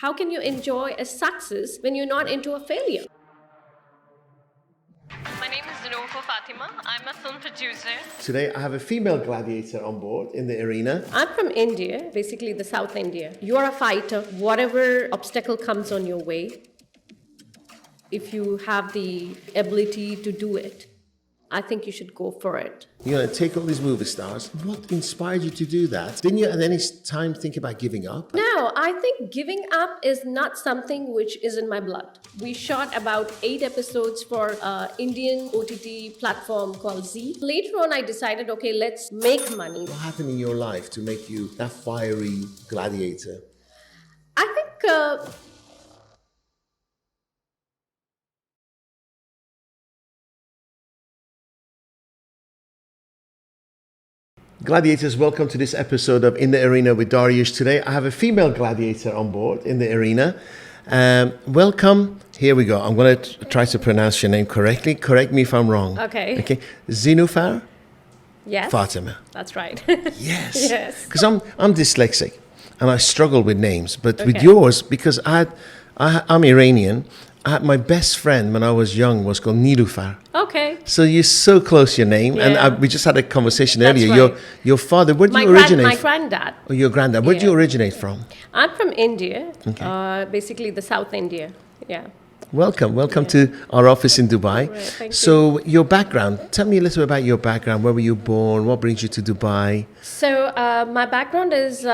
How can you enjoy a success when you're not into a failure? My name is Zenofar Fathima. I'm a film producer. Today I have a female gladiator on board in the arena. I'm from India, basically the South India. You're a fighter. Whatever obstacle comes on your way, if you have the ability to do it, I think you should go for it. You're going to take all these movie stars. What inspired you to do that? Didn't you at any time think about giving up? No, I think giving up is not something which is in my blood. We shot about 8 episodes for Indian OTT platform called Z. Later on, I decided, okay, let's make money. What happened in your life to make you that fiery gladiator? I think Gladiators, welcome to this episode of In the Arena with Dariush. Today I have a female gladiator on board in the arena. Welcome. Here we go. I'm going to try to pronounce your name correctly. Correct me if I'm wrong. Okay. Zenofar yes, Fathima. that's right. Yes. Yes. Because I'm dyslexic and I struggle with names. But with Okay. yours, because I'm Iranian, I had my best friend when I was young was called Nilufar. Okay. So you're so close, your name. Yeah. And we just had a conversation That's earlier. right. Your father, where did My you originate my from? granddad. Oh, your granddad. Where did Yeah. you originate from? I'm from India, Okay. basically the South India. Yeah. Welcome to our office in Dubai. Right, thank So your background, tell me a little bit about your background. Where were you born? What brings you to Dubai? So my background is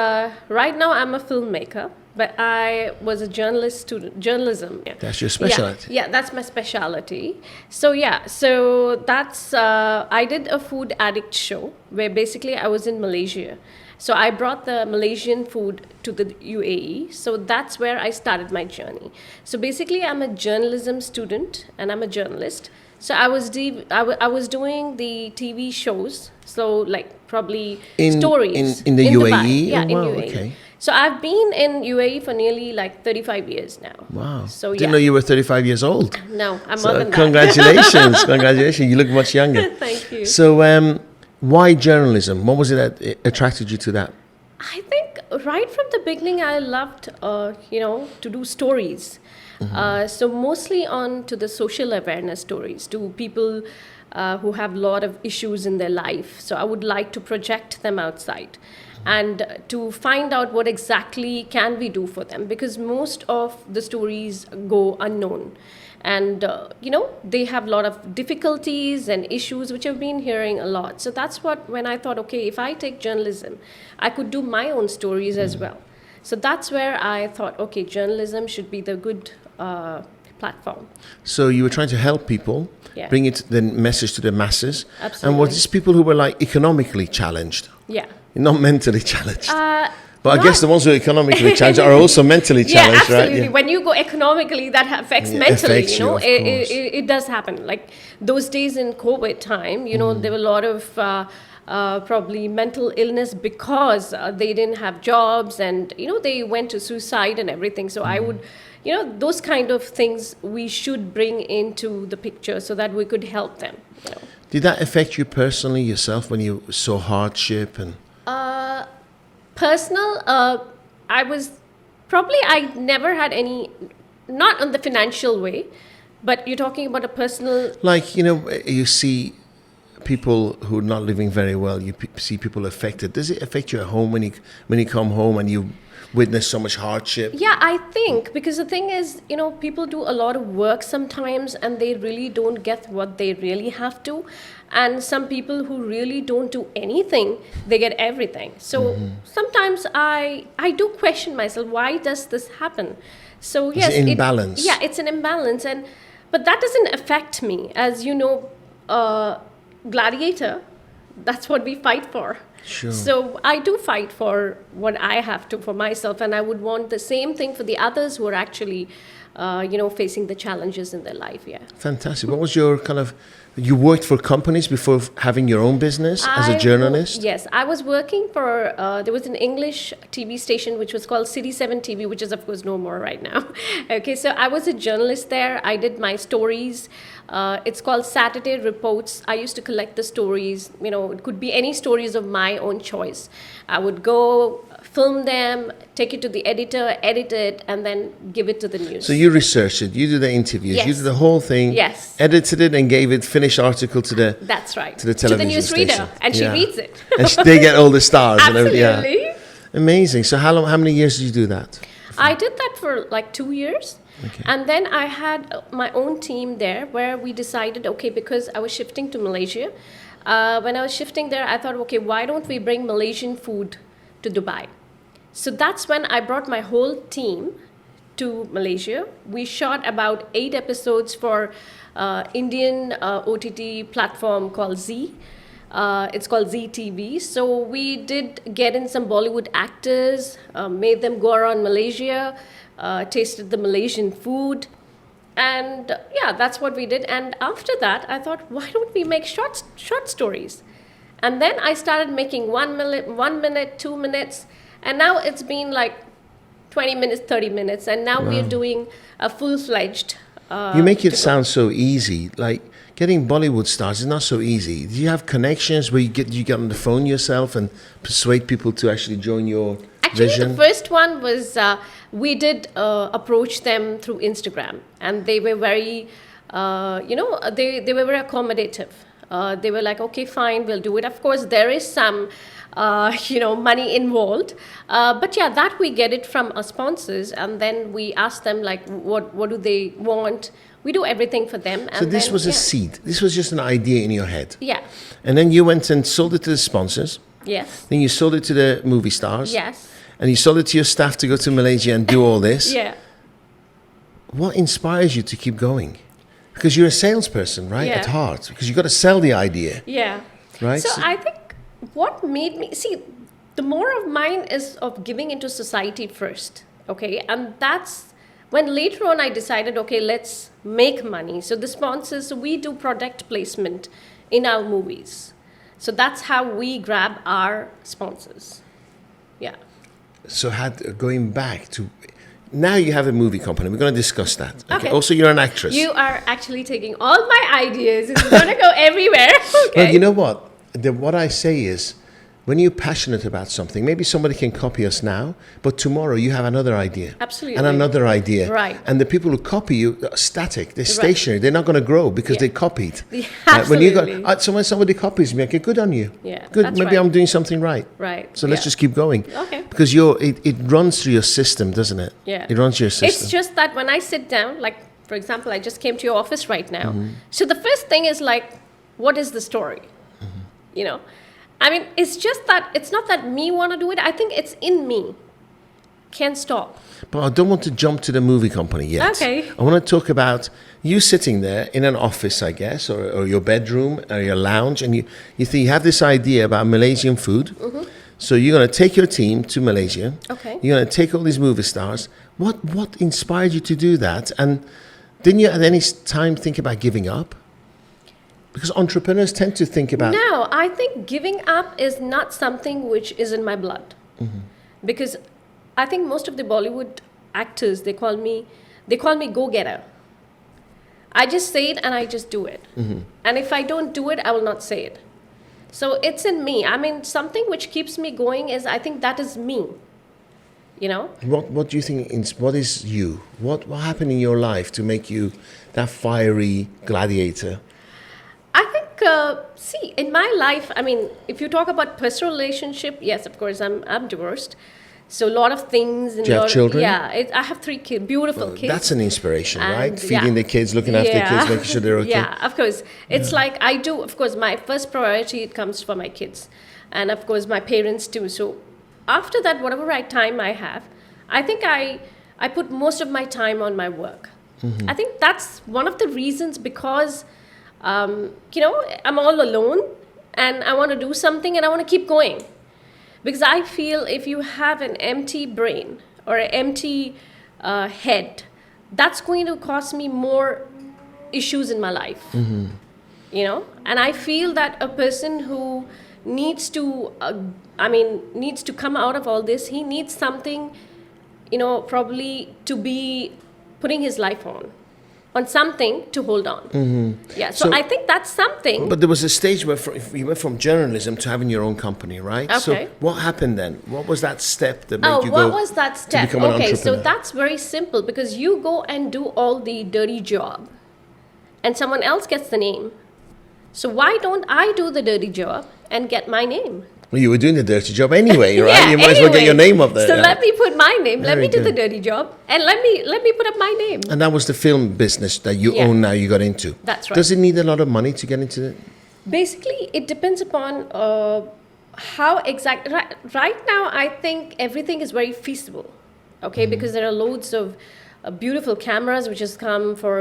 right now I'm a filmmaker, but I was a journalist student, journalism. Yeah. That's your specialty. Yeah, that's my specialty. So that's I did a food addict show where basically I was in Malaysia. So I brought the Malaysian food to the UAE. So that's where I started my journey. So basically I'm a journalism student and I'm a journalist. So I was doing the TV shows. So like probably stories in the Dubai. UAE? Yeah, Oh, in wow, UAE. okay. So I've been in UAE for nearly like 35 years now. Wow. So Didn't know you were 35 years old. No, I'm So more than that. congratulations. Congratulations. You look much younger. Thank you. So why journalism? What was it that attracted you to that? I think right from the beginning, I loved, to do stories. So mostly on to the social awareness stories, to people who have a lot of issues in their life. So I would like to project them outside and to find out what exactly can we do for them, because most of the stories go unknown. And, they have a lot of difficulties and issues, which I've been hearing a lot. So that's when I thought, okay, if I take journalism, I could do my own stories as well. So that's where I thought, okay, journalism should be the good platform. So you were trying to help people, Yeah. bring the message to the masses. And Absolutely. were these people who were like economically challenged, Yeah. not mentally challenged? But I not- guess the ones who are economically challenged are also mentally Yeah, challenged, absolutely. right? When you go economically, that affects Yeah, mentally. affects you, of course. It does happen. Like those days in COVID time, there were a lot of probably mental illness because they didn't have jobs, and they went to suicide and everything. So I would, those kind of things we should bring into the picture so that we could help them. Did that affect you personally yourself when you saw hardship and? Personal, I never had any, not on the financial way, but you're talking about a personal. Like, you see people who are not living very well, you see people affected. Does it affect you at home when you come home and you witness so much hardship? Yeah, I think, because the thing is, people do a lot of work sometimes and they really don't get what they really have to. And some people who really don't do anything, they get everything. So sometimes I do question myself, why does this happen? So yes, It's an imbalance. it's an imbalance, but that doesn't affect me. As you know, gladiator, that's what we fight for. Sure. So I do fight for what I have to for myself, and I would want the same thing for the others who are actually, facing the challenges in their life. Yeah. Fantastic. What was your you worked for companies before having your own business as a journalist? Yes, I was working for, there was an English TV station which was called City 7 TV, which is of course no more right now. Okay, so I was a journalist there. I did my stories. It's called Saturday Reports. I used to collect the stories. It could be any stories of my own choice. I would go film them, take it to the editor, edit it, and then give it to the news. So you researched it, you do the interviews, you Yes. did the whole thing, Yes. edited it, and gave it finished article to the That's right. to the television newsreader, station. and she Yeah. reads it. and they get all the stars and everything. Absolutely. Yeah. Amazing. So how many years did you do that? I did that for like 2 years. Okay. And then I had my own team there where we decided, okay, because I was shifting to Malaysia. When I was shifting there, I thought, okay, why don't we bring Malaysian food to Dubai? So that's when I brought my whole team to Malaysia. We shot about 8 episodes for Indian OTT platform called Z. It's called ZTV. So we did get in some Bollywood actors, made them go around Malaysia, tasted the Malaysian food. And yeah, that's what we did. And after that, I thought, why don't we make short stories? And then I started making 1 minute, 2 minutes. And now it's been like 20 minutes, 30 minutes. And now we're doing a full-fledged. You make it sound so easy. Like getting Bollywood stars is not so easy. Do you have connections where you get on the phone yourself and persuade people to actually join your Actually, vision? the first one was we did approach them through Instagram, and they were very, they were very accommodative. They were like, okay, fine, we'll do it. Of course, there is some, money involved, but yeah, that we get it from our sponsors, and then we ask them like, what do they want? We do everything for them. And So this then, was a yeah. seed. This was just an idea in your head. Yeah. And then you went and sold it to the sponsors. Yes. Then you sold it to the movie stars. Yes. And you sold it to your staff to go to Malaysia and do all this. Yeah. What inspires you to keep going? Because you're a salesperson, right? Yeah. At heart. Because you've got to sell the idea, Yeah. right? So I think what made me see the more of mine is of giving into society first, okay, and that's when later on I decided, okay, let's make money. So the sponsors, we do product placement in our movies, so that's how we grab our sponsors. Yeah. So going back to now, you have a movie company. We're going to discuss that. Okay. Also, you're an actress. You are actually taking all my ideas. It's gonna go everywhere. Okay. Well, you know what? What I say is, when you're passionate about something, maybe somebody can copy us now, but tomorrow you have another idea. Absolutely. And another idea. Right. And the people who copy you are static. They're stationary. They're not going to grow because Yeah. they copied. Yeah, When you absolutely. so when somebody copies me, okay, good on you. Yeah, Good. that's Maybe right. I'm doing something right. Right. So let's Yeah. just keep going. Okay. Because it runs through your system, doesn't it? Yeah. It runs through your system. It's just that when I sit down, like, for example, I just came to your office right now. So the first thing is like, what is the story? You know? I mean, it's just that, it's not that me want to do it. I think it's in me. Can't stop. But I don't want to jump to the movie company yet. Okay. I want to talk about you sitting there in an office, I guess, or your bedroom or your lounge, and you think you have this idea about Malaysian food. So you're going to take your team to Malaysia. Okay. You're going to take all these movie stars. What inspired you to do that? And didn't you at any time think about giving up? Because entrepreneurs tend to think about... No, I think giving up is not something which is in my blood. Because I think most of the Bollywood actors, they call me go-getter. I just say it and I just do it. And if I don't do it, I will not say it. So it's in me. I mean, something which keeps me going is, I think that is me. You know? What do you think, what is you? What happened in your life to make you that fiery gladiator? I think, see, in my life, I mean, if you talk about personal relationship, yes, of course, I'm divorced. So a lot of things. Do you have children? Yeah, I have 3 kids, beautiful kids. That's an inspiration, And, right? Feeding the kids, looking after the kids, making sure they're okay. Yeah, of course. It's like I do, of course, my first priority, it comes for my kids. And of course, my parents too. So after that, whatever time I have, I think I put most of my time on my work. I think that's one of the reasons because, I'm all alone and I want to do something and I want to keep going. Because I feel if you have an empty brain or an empty head, that's going to cause me more issues in my life. You know, and I feel that a person who needs to, needs to come out of all this, he needs something, probably to be putting his life on. on something to hold on. Yeah, so I think that's something. But there was a stage where you went from journalism to having your own company, right? Okay. So what happened then? What was that step that made you what go was that to step? become an Okay, so entrepreneur? that's very simple because you go and do all the dirty job and someone else gets the name. So why don't I do the dirty job and get my name? Well, you were doing the dirty job anyway, right? Yeah, You might as well get anyway. your name up there. So yeah. let me put my name. Let Very me do the good. dirty job, and let me put up my name. And that was the film business that you Yeah. own now. You got into. That's right. Does it need a lot of money to get into it? Basically, it depends upon how exact. Right now, I think everything is very feasible. Okay, because there are loads of beautiful cameras which has come for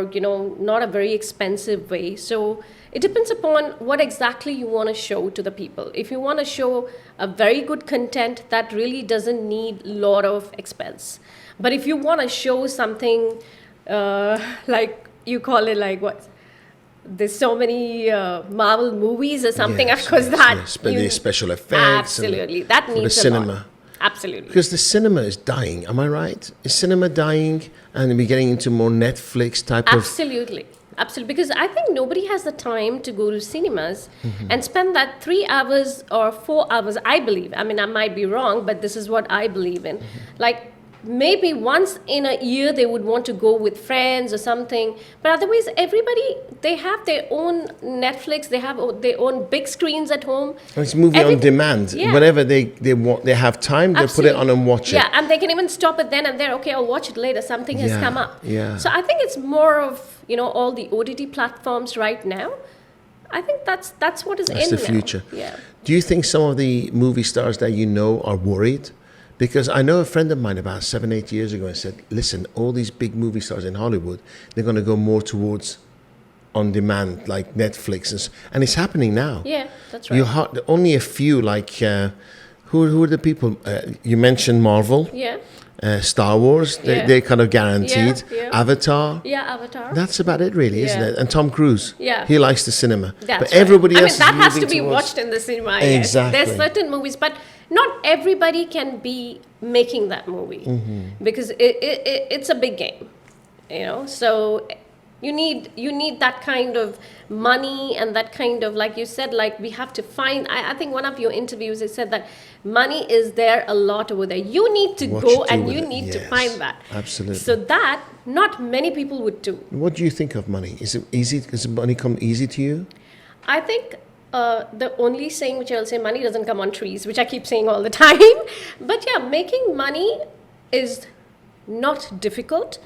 not a very expensive way. So it depends upon what exactly you want to show to the people. If you want to show a very good content, that really doesn't need a lot of expense. But if you want to show something like you call it like what? There's so many Marvel movies or something. Yes, of course, yes, that yes. But the special effects. absolutely that for needs the a cinema. lot. Absolutely. Because the cinema is dying. Am I right? Is cinema dying, and we're getting into more Netflix type of? Absolutely. Because I think nobody has the time to go to cinemas and spend that 3 hours or 4 hours, I believe. I mean, I might be wrong, but this is what I believe in. Like, maybe once in a year they would want to go with friends or something. But otherwise, everybody, they have their own Netflix, they have their own big screens at home. It's movie on demand. Yeah. Whenever they want, they have time, they put it on and watch it. Yeah, and they can even stop it then and there. Okay, I'll watch it later. Something has Yeah, come up. yeah. So I think it's more of all the OTT platforms right now. I think that's what is That's in the now. future. Yeah. Do you think some of the movie stars that you know are worried? Because I know a friend of mine about 7-8 years ago and said, listen, all these big movie stars in Hollywood, they're going to go more towards on demand, like Netflix. And it's happening now. Yeah, that's right. Only a few, like, who are the people? You mentioned Marvel, Yeah. Star Wars, Yeah. they're kind of guaranteed. Yeah. Avatar. Yeah, Avatar. That's about it, really, isn't Yeah. it? And Tom Cruise. Yeah. He likes the cinema. That's but right. everybody I else mean, that is has to moving be towards- watched in the cinema. Yes. Exactly. There's certain movies, but not everybody can be making that movie because it's a big game, So you need that kind of money and that kind of, like you said, like we have to find. I think one of your interviews it said that money is there a lot over there. You need to What go you do and with you it, need to yes, find that. absolutely. So that not many people would do. What do you think of money? Is it easy? Does money come easy to you? I think the only saying which I'll say, money doesn't come on trees, which I keep saying all the time. But yeah, making money is not difficult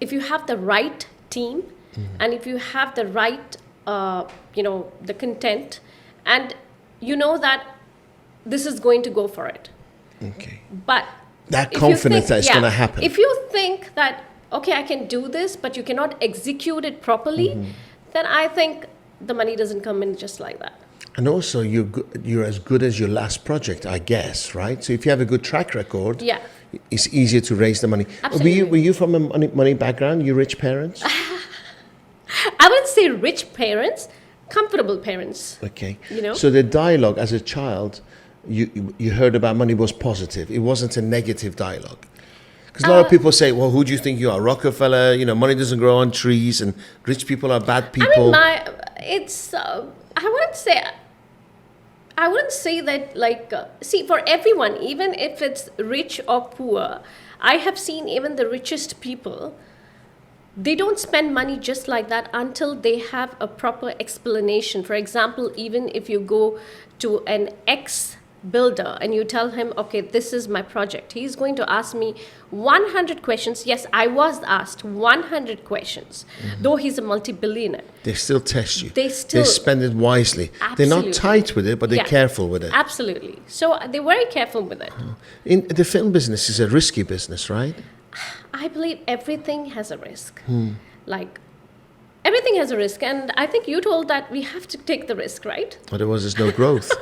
if you have the right team and if you have the right, the content, and you know that this is going to go for it. Okay. But That if you confidence think- that it's yeah, going to happen. If you think that, okay, I can do this, but you cannot execute it properly, then I think the money doesn't come in just like that. And also, you're as good as your last project, I guess, right? So if you have a good track record, Yeah. it's easier to raise the money. Absolutely. Were you from a money background? You rich parents? I wouldn't say rich parents, comfortable parents. Okay. You know? So the dialogue as a child, you heard about money was positive. It wasn't a negative dialogue. Because a lot of people say, well, who do you think you are? Rockefeller, money doesn't grow on trees and rich people are bad people. I mean, I wouldn't say that, like, see, for everyone, even if it's rich or poor, I have seen even the richest people, they don't spend money just like that until they have a proper explanation. For example, even if you go to an ex-builder and you tell him, okay, this is my project, he's going to ask me 100 questions. Yes, I was asked 100 questions, though he's a multi-billionaire. They still test you. They spspend it wisely. They're Absolutely. not tight with it, but they're Yeah. careful with it. Absolutely. So they're very careful with it. In the film business is a risky business, right? I believe everything has a risk. Like, everything has a risk. And I think you told that we have to take the risk, right? Otherwise, there's no growth.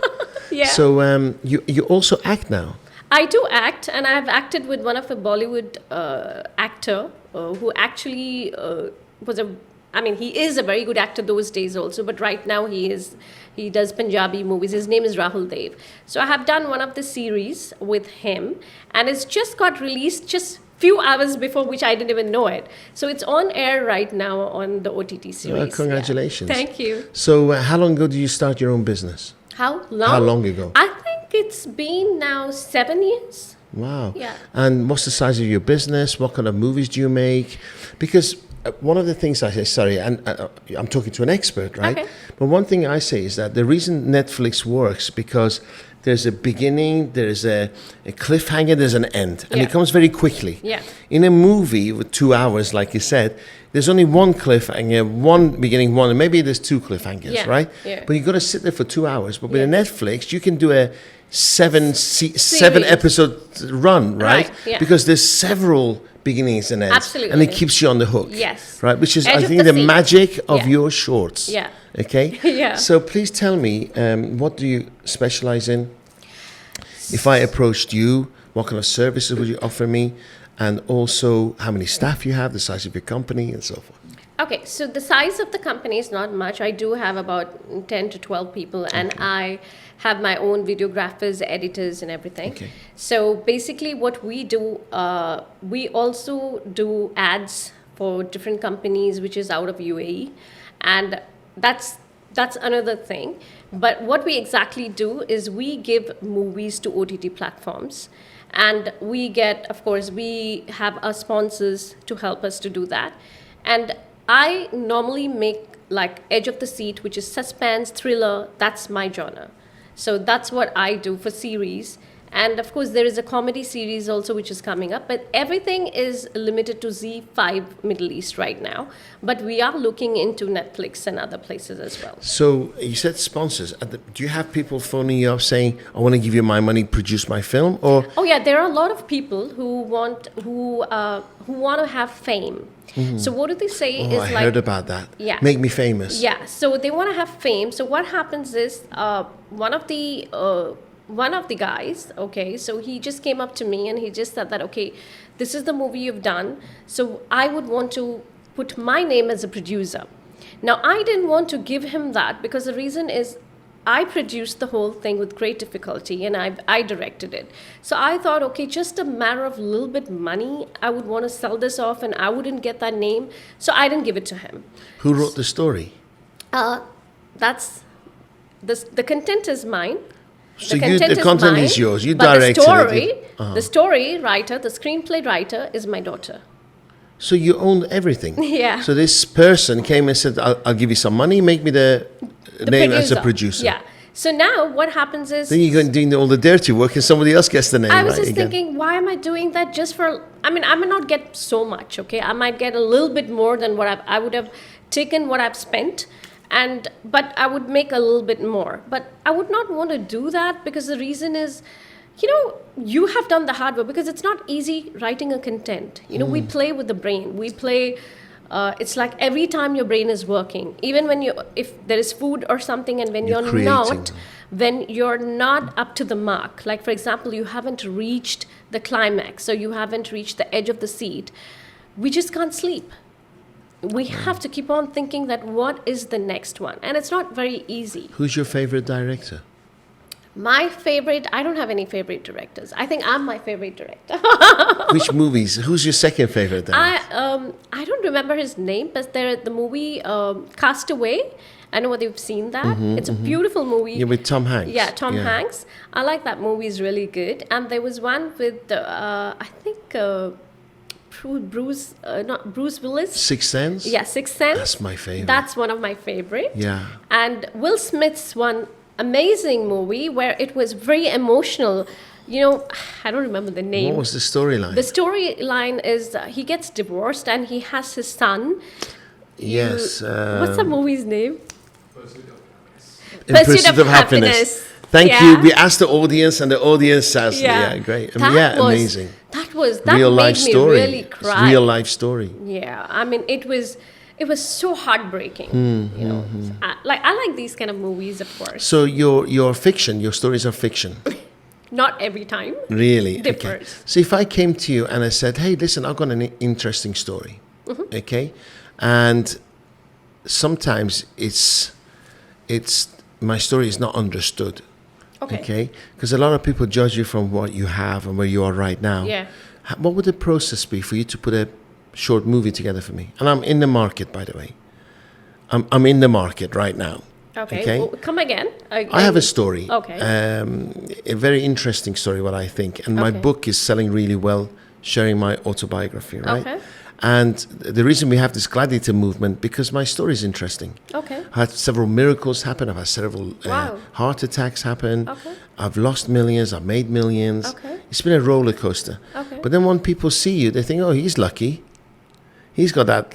Yeah. So you also act now. I do act, and I've acted with one of the Bollywood actor who actually he is a very good actor those days also, but right now he does Punjabi movies. His name is Rahul Dev. So I have done one of the series with him, and it's just got released just few hours before, which I didn't even know it. So it's on air right now on the OTT series. Well, congratulations. Yeah. Thank you. So how long ago did you start your own business? How long? How long ago? I think it's been now 7 years. Wow. Yeah. And what's the size of your business? What kind of movies do you make? Because one of the things I say, sorry, and I'm talking to an expert, right? Okay. But one thing I say is that the reason Netflix works because there's a beginning, there's a cliffhanger, there's an end, and Yeah. it comes very quickly. Yeah. In a movie with 2 hours, like you said, there's only one cliffhanger, one beginning, and maybe there's 2 cliffhangers, Yeah. right? Yeah. But you've got to sit there for 2 hours. But with Yeah. a Netflix, you can do a seven episode run, right? Right, yeah. Because there's several beginnings and ends. Absolutely. And it keeps you on the hook. Yes. Right, which is, Edge I of think, the the seat. magic of Yeah. your shorts. Yeah. Okay? Yeah. So please tell me, what do you specialize in? If I approached you, what kind of services would you offer me? And also, how many staff you have, the size of your company, and so forth. Okay, so the size of the company is not much. I do have about 10 to 12 people, and I have my own videographers, editors, and everything. Okay. So basically, what we do, we also do ads for different companies, which is out of UAE, and that's another thing. But what we exactly do is we give movies to OTT platforms, and we get, of course, we have our sponsors to help us to do that. And I normally make like edge of the seat, which is suspense, thriller. That's my genre. So that's what I do for series. And of course, there is a comedy series also which is coming up, but everything is limited to Z5 Middle East right now. But we are looking into Netflix and other places as well. So you said sponsors. Do you have people phoning you up saying, I want to give you my money, produce my film? Or Oh yeah, there are a lot of people who want to have fame. So what do they say is I like, heard about that. Yeah. Make me famous. Yeah, so they want to have fame. So what happens is one of the guys, okay, so he just came up to me and he just said that, okay, this is the movie you've done, so I would want to put my name as a producer. Now, I didn't want to give him that because the reason is I produced the whole thing with great difficulty and I directed it. So I thought, okay, just a matter of a little bit money, I would want to sell this off and I wouldn't get that name, so I didn't give it to him. Who wrote the story? That's the content is mine. So the content is yours. You but directed it. the story writer, the screenplay writer is my daughter. So you own everything. Yeah. So this person came and said, I'll give you some money, make me the name as a producer. Yeah. So now what happens is... Then you're doing all the dirty work and somebody else gets the name. I was right just again. thinking, why am I doing that just for... I mean, I may not get so much, okay? I might get a little bit more than what I would have taken what I've spent. But I would make a little bit more. But I would not want to do that because the reason is, you have done the hard work because it's not easy writing a content. We play with the brain. We play, it's like every time your brain is working, even if there is food or something and when when you're not up to the mark, like for example, you haven't reached the climax, so you haven't reached the edge of the seat, we just can't sleep. We have to keep on thinking that what is the next one? And it's not very easy. Who's your favorite director? My favorite, I don't have any favorite directors. I think I'm my favorite director. Which movies? Who's your second favorite director? I don't remember his name, but the movie Castaway. I know whether you've seen that. It's a beautiful movie. Yeah, with Tom Hanks. Yeah, Tom Hanks. I like that movie. It's really good. And there was one with, I think... Bruce Willis. Sixth Sense? Yeah, Sixth Sense. That's my favorite. That's one of my favorite. Yeah. And Will Smith's one amazing movie where it was very emotional. I don't remember the name. What was the storyline? The storyline is he gets divorced and he has his son. Yes. What's the movie's name? In Pursuit of Happiness. Thank you. We asked the audience, and the audience says, "Yeah, great, amazing." That real made life me story. really cry. Real life story. Yeah, I mean, it was so heartbreaking. I like these kind of movies, of course. So your fiction, your stories are fiction. Not every time. Really? Differs. Okay. So if I came to you and I said, "Hey, listen, I've got an interesting story," okay, and sometimes it's my story is not understood. Okay. Because a lot of people judge you from what you have and where you are right now. Yeah. What would the process be for you to put a short movie together for me? And I'm in the market, by the way. I'm in the market right now. Okay. Well, come again. I have a story. Okay. A very interesting story, what I think. And my book is selling really well, sharing my autobiography, right? Okay. And the reason we have this gladiator movement, because my story is interesting. Okay. I had several miracles happen. I've had several heart attacks happen. Okay. I've lost millions. I've made millions. Okay. It's been a roller coaster. Okay. But then when people see you, they think, oh, he's lucky. He's got that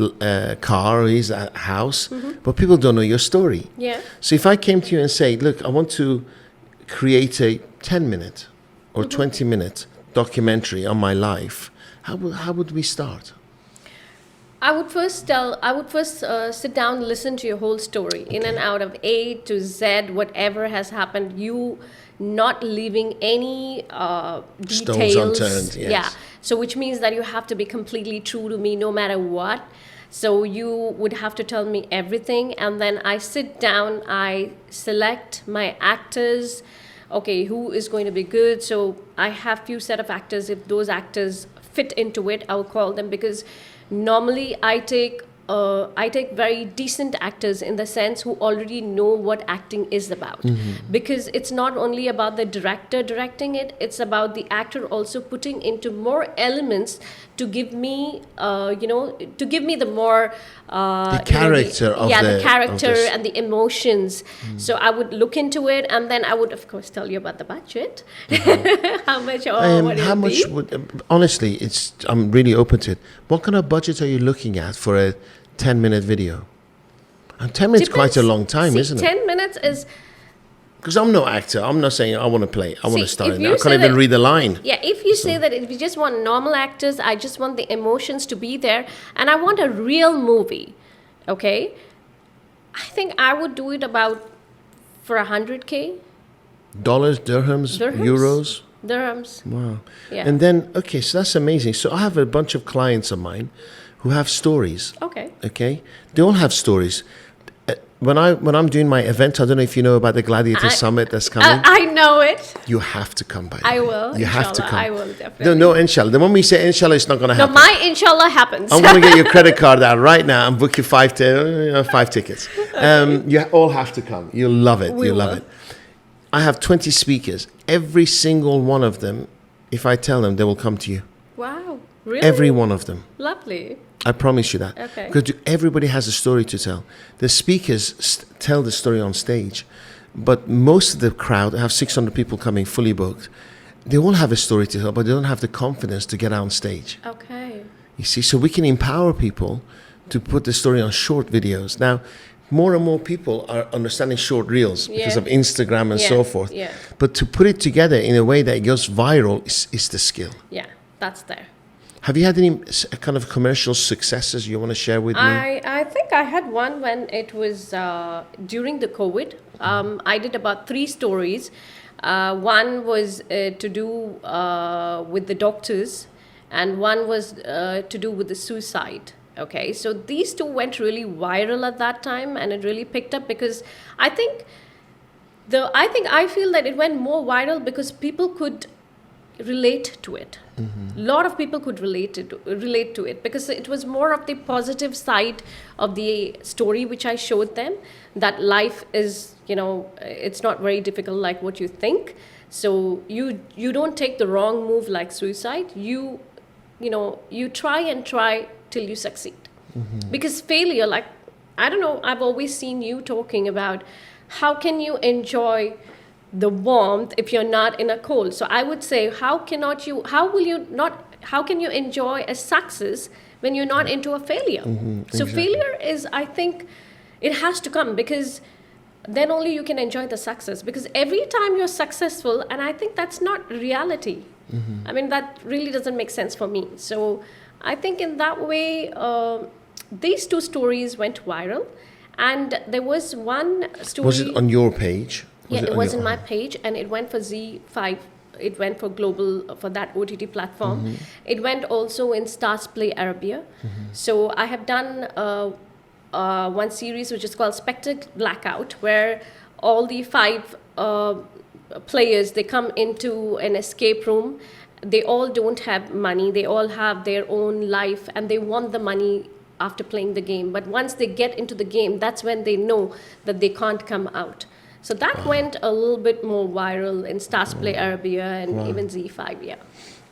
car, or he's that house. But people don't know your story. Yeah. So if I came to you and say, look, I want to create a 10-minute or 20-minute documentary on my life, how would we start? I would first sit down, listen to your whole story, in and out of A to Z, whatever has happened. You not leaving any details. Stones unturned. Yes. Yeah. So which means that you have to be completely true to me no matter what. So you would have to tell me everything, and then I sit down, I select my actors. Okay, who is going to be good? So I have few set of actors. If those actors fit into it, I'll call them, because normally I take very decent actors, in the sense who already know what acting is about. Because it's not only about the director directing it, it's about the actor also putting into more elements to give me, the more the character the character and the emotions. So I would look into it, and then I would, of course, tell you about the budget, how much or what how much be. would, honestly, I'm really open to it. What kind of budget are you looking at for a 10-minute video? And 10 minutes is quite a long time, isn't it? 10 minutes is... Because I'm no actor. I'm not saying I want to play. I want to start if it you now. I say can't even that- read the line. Yeah, if you say that if you just want normal actors, I just want the emotions to be there, and I want a real movie, okay? I think I would do it about for 100K. Dollars, dirhams, euros. Dirhams. Wow. Yeah. And then, okay, so that's amazing. So I have a bunch of clients of mine who have stories. Okay. Okay? They all have stories. When I'm doing my event, I don't know if you know about the Gladiator Summit that's coming. I know it. You have to come by. I will. You have to inshallah, come. I will definitely. No, inshallah. The moment we say inshallah, it's not going to No, happen. my inshallah happens. I'm going to get your credit card out right now and book you 5 tickets. You all have to come. You'll love it. You'll love it. I have 20 speakers. Every single one of them, if I tell them, they will come to you. Wow. Really? Every one of them. Lovely. I promise you that. Okay. Because everybody has a story to tell. The speakers tell the story on stage, but most of the crowd, I have 600 people coming fully booked, they all have a story to tell, but they don't have the confidence to get on stage. Okay. You see, so we can empower people to put the story on short videos. Now, more and more people are understanding short reels because of Instagram and so forth. Yeah. But to put it together in a way that goes viral is the skill. Yeah, that's there. Have you had any kind of commercial successes you want to share with me? I think I had one when it was during the COVID. I did about 3 stories. One was to do with the doctors, and one was to do with the suicide. Okay, so these 2 went really viral at that time, and it really picked up because I feel that it went more viral because people could relate to it. A lot of people could relate to it because it was more of the positive side of the story which I showed them, that life is, it's not very difficult like what you think. So you don't take the wrong move like suicide. You try till you succeed. Because failure, like, I don't know, I've always seen you talking about how can you enjoy the warmth if you're not in a cold. So I would say, how can you enjoy a success when you're not into a failure? So exactly. failure is, I think, it has to come, because then only you can enjoy the success. Because every time you're successful, and I think that's not reality. I mean, that really doesn't make sense for me. So I think in that way, these 2 stories went viral. And there was one story. Was it on your page? It was in my page, and it went for Z5. It went for global, for that OTT platform. It went also in Stars Play Arabia. So I have done one series which is called Spectacle Blackout, where all the 5 players, they come into an escape room, they all don't have money. They all have their own life, and they want the money after playing the game. But once they get into the game, that's when they know that they can't come out. So that went a little bit more viral in Stars Play Arabia and even Z5, yeah.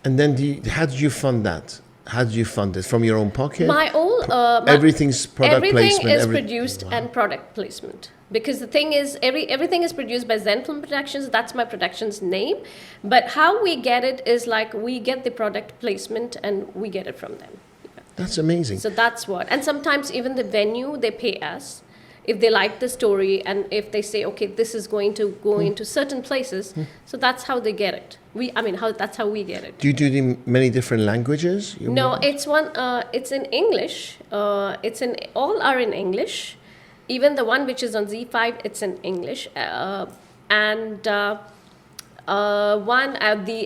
And then how did you fund that? How did you fund it? From your own pocket? Everything's product placement? Everything is produced and product placement. Because the thing is, everything is produced by Zen Film Productions. That's my production's name. But how we get it is like we get the product placement and we get it from them. Yeah. That's amazing. So that's what. And sometimes even the venue, they pay us if they like the story and if they say, okay, this is going to go into certain places. So that's how they get it. That's how we get it. Do you do it in many different languages? No, it's in English. All are in English. Even the one which is on Z5, it's in English. The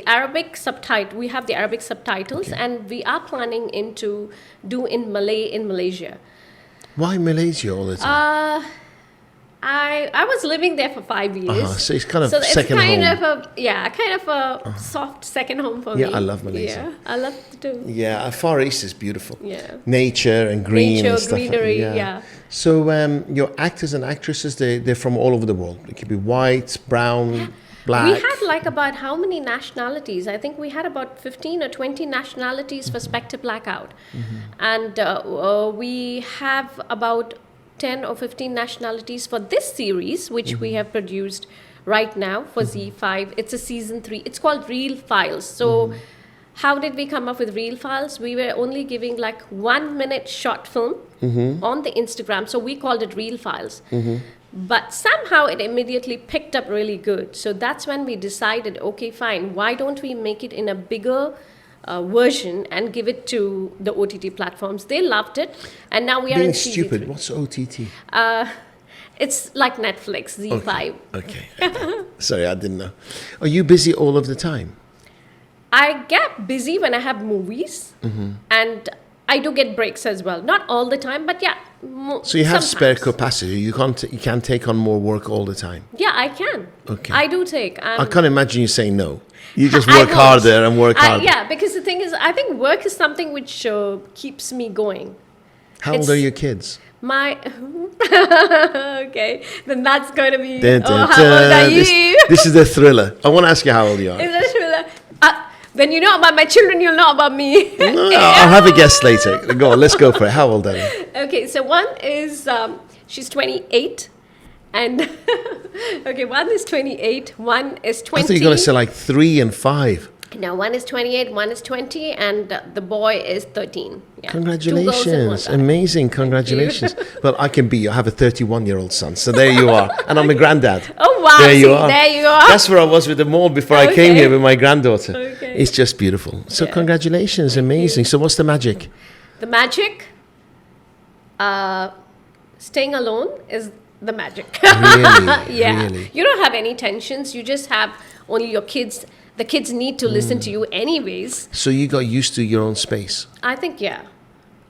Arabic subtitle, we have the Arabic subtitles, and we are planning to do in Malay in Malaysia. Why Malaysia all the time? I was living there for 5 years. So it's kind of second home. Kind of a soft second home for me. Yeah, I love Malaysia. Yeah, I love it too. Yeah, Far East is beautiful. Yeah. Nature and green and stuff. Greenery, yeah. So your actors and actresses, they're from all over the world. It could be white, brown, black. We had like about how many nationalities? I think we had about 15 or 20 nationalities for Spectre Blackout. And we have about 10 or 15 nationalities for this series, which we have produced right now for Z5. It's a season 3. It's called Real Files. So how did we come up with Real Files? We were only giving like 1 minute short film on the Instagram. So we called it Real Files. But somehow it immediately picked up really good. So that's when we decided, okay, fine, why don't we make it in a bigger version and give it to the OTT platforms. They loved it, and now we are in season 3. Stupid. What's OTT? It's like Netflix, Z5. Okay. Sorry, I didn't know. Are you busy all of the time? I get busy when I have movies, and I do get breaks as well. Not all the time, but yeah. So you have sometimes. spare capacity. You can't take on more work all the time. Yeah, I can. Okay. I do take. I can't imagine you saying no. You just work harder and work harder. Yeah, because the thing is, I think work is something which keeps me going. How old are your kids? Okay, then that's going to be. How old are you? This is the thriller. I want to ask you how old you are. Is it a thriller? When you know about my children, you'll know about me. No, I'll have a guess later. Go on, let's go for it. How old are you? Okay, so one is she's 28. And okay, one is 28, one is 20. I thought you were going to say like 3 and 5. No, one is 28, one is 20, and the boy is 13. Yeah. Congratulations. Amazing. Congratulations. Well, I can be you. I have a 31-year-old son. So there you are. And I'm a granddad. Oh, wow. There you are. There you are. That's where I was with the mall before I came here with my granddaughter. Okay. It's just beautiful. So congratulations. Amazing. So what's the magic? The magic? Staying alone is the magic. Really? Yeah. Really? You don't have any tensions. You just have only your kids. The kids need to listen to you anyways. So you got used to your own space? I think, yeah.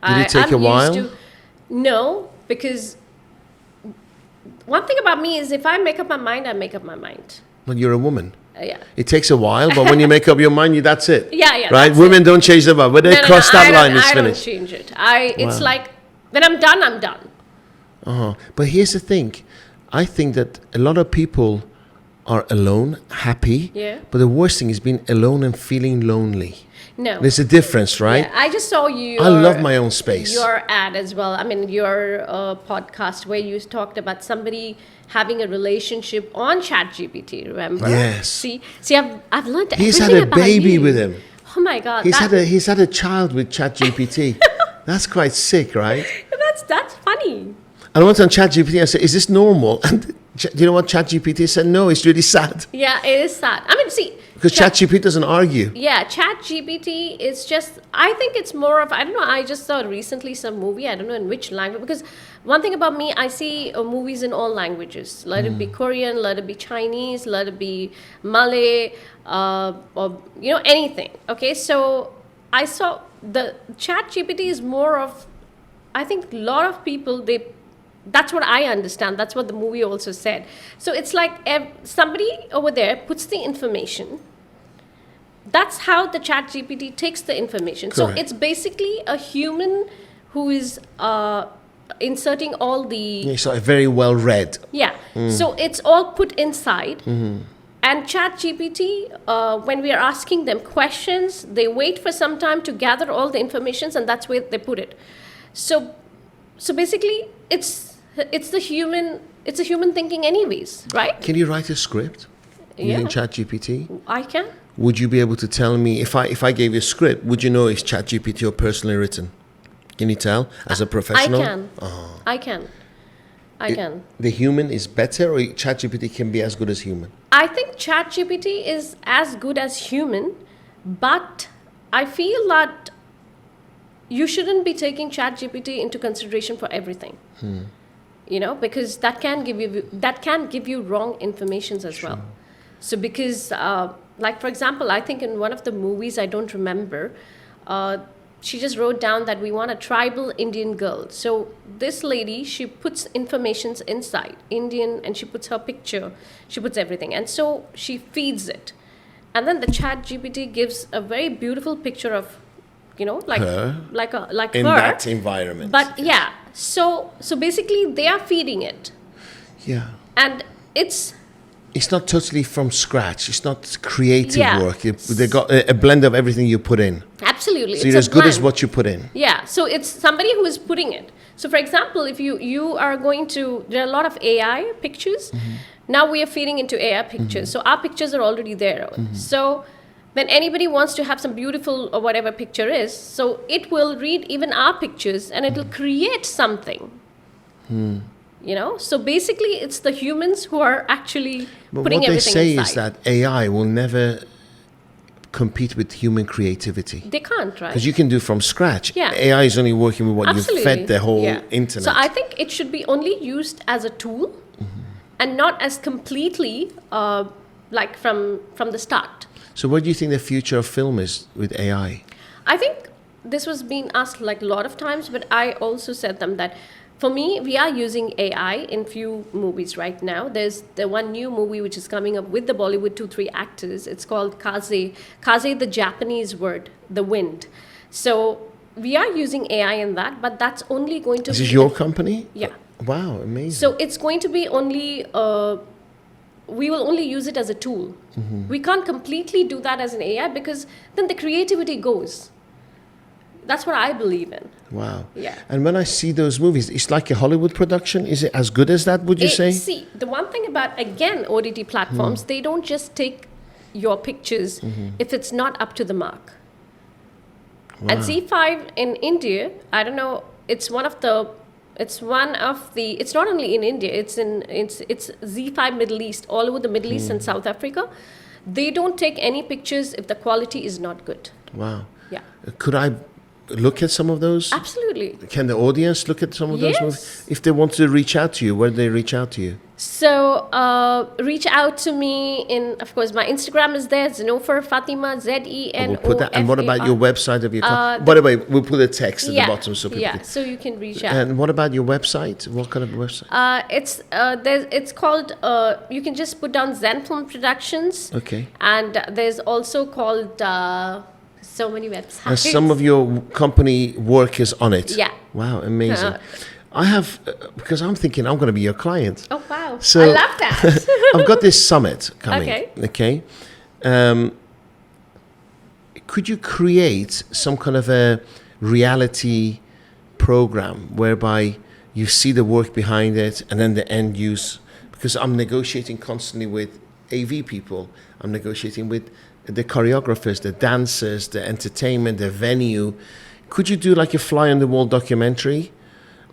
Did it take a while? No, because one thing about me is if I make up my mind, I make up my mind. Well, you're a woman. Yeah. It takes a while, but when you make up your mind, that's it. Yeah. Right? Women don't change their mind. When they cross that line, it's finished. I don't change it. It's like, when I'm done, I'm done. But here's the thing. I think that a lot of people are alone, happy. Yeah. But the worst thing is being alone and feeling lonely. No. There's a difference, right? Yeah, I just saw you. I love my own space. Your ad as well. I mean, your podcast where you talked about somebody having a relationship on ChatGPT. Remember? Yes. See, I've learned everything He's had a about baby you. with him. Oh my God. He's had a child with ChatGPT. That's quite sick, right? That's funny. And I went on ChatGPT and said, "Is this normal?" And do you know what ChatGPT said? No, it's really sad. Yeah, it is sad. I mean, see. Because ChatGPT doesn't argue. Yeah, ChatGPT is just, I think it's more of, I don't know, I just saw recently some movie, I don't know in which language, because one thing about me, I see movies in all languages. Let it be Korean, let it be Chinese, let it be Malay, or, anything. Okay, so I saw the ChatGPT is more of, I think a lot of people, that's what I understand. That's what the movie also said. So it's like somebody over there puts the information. that's how the chat GPT takes the information. So Correct. it's basically a human who is inserting all the It's like very well read. so it's all put inside. And ChatGPT, when we are asking them questions, they wait for some time to gather all the information, and that's where they put it. So basically, it's a human thinking, anyways, right? Can you write a script using Yeah. ChatGPT? I can. Would you be able to tell me if I gave you a script? Would you know it's ChatGPT or personally written? Can you tell as a professional? I can. I can. I can. The human is better, or ChatGPT can be as good as human? I think ChatGPT is as good as human, but I feel that you shouldn't be taking ChatGPT into consideration for everything. You know, because that can give you wrong information as well. So because, like for example, I think in one of the movies, I don't remember, she just wrote down that we want a tribal Indian girl. So this lady, she puts informations inside Indian, and she puts her picture, she puts everything, and so she feeds it, and then the chat GPT gives a very beautiful picture of, you know, like Her? like In her, that environment. but yeah. So basically, they are feeding it, Yeah. and it's It's not totally from scratch. It's not creative Yeah. work. They got a blend of everything you put in. absolutely. So it's you're a as good as blend. what you put in. Yeah, so it's somebody who is putting it. So for example, if you are going to, there are a lot of AI pictures. Now we are feeding into AI pictures. So our pictures are already there. So when anybody wants to have some beautiful or whatever picture is, so it will read even our pictures and it will create something. You know, so basically it's the humans who are actually But putting what they everything say inside. is that AI will never compete with human creativity. They can't, right? Because you can do from scratch. Yeah. AI is only working with what you fed the whole Yeah. internet. So I think it should be only used as a tool and not as completely like from the start. So what do you think the future of film is with AI? I think this was being asked like a lot of times, but I also said them that for me, we are using AI in few movies right now. There's the one new movie which is coming up with the Bollywood 2-3 actors. It's called Kaze. Kaze, the Japanese word, the wind. So we are using AI in that, but that's only going to Is be... this your company? Yeah. Wow, amazing. So it's going to be only... we will only use it as a tool. We can't completely do that as an AI because then the creativity goes. That's what I believe in. Wow. Yeah. And when I see those movies, it's like a Hollywood production. Is it as good as that, would you say? See, the one thing about, again, OTT platforms, they don't just take your pictures if it's not up to the mark. At Z5 in India, I don't know, it's not only in India, it's Z5 Middle East, all over the Middle East and South Africa. They don't take any pictures if the quality is not good. Wow. Yeah. Could I look at some of those? Absolutely. Can the audience look at some of those Yes. movies? If they want to reach out to you, where do they reach out to you? So reach out to me of course, my Instagram is there, Zenofar Fathima, Zenofar. We'll put that. And what about your website of your company? the- By the way, we'll put a text at the bottom so people yeah, can. so you can reach out. And what about your website? What kind of website? It's called. You can just put down Zen Film Productions. Okay. And there's also called so many websites. And some of your company work is on it. Yeah. Wow, amazing. I have, because I'm thinking I'm going to be your client. Oh wow! So- I love that. I've got this summit coming. Okay. Okay. Could you create some kind of a reality program whereby you see the work behind it and then the end use? Because I'm negotiating constantly with AV people. I'm negotiating with the choreographers, the dancers, the entertainment, the venue. Could you do like a fly on the wall documentary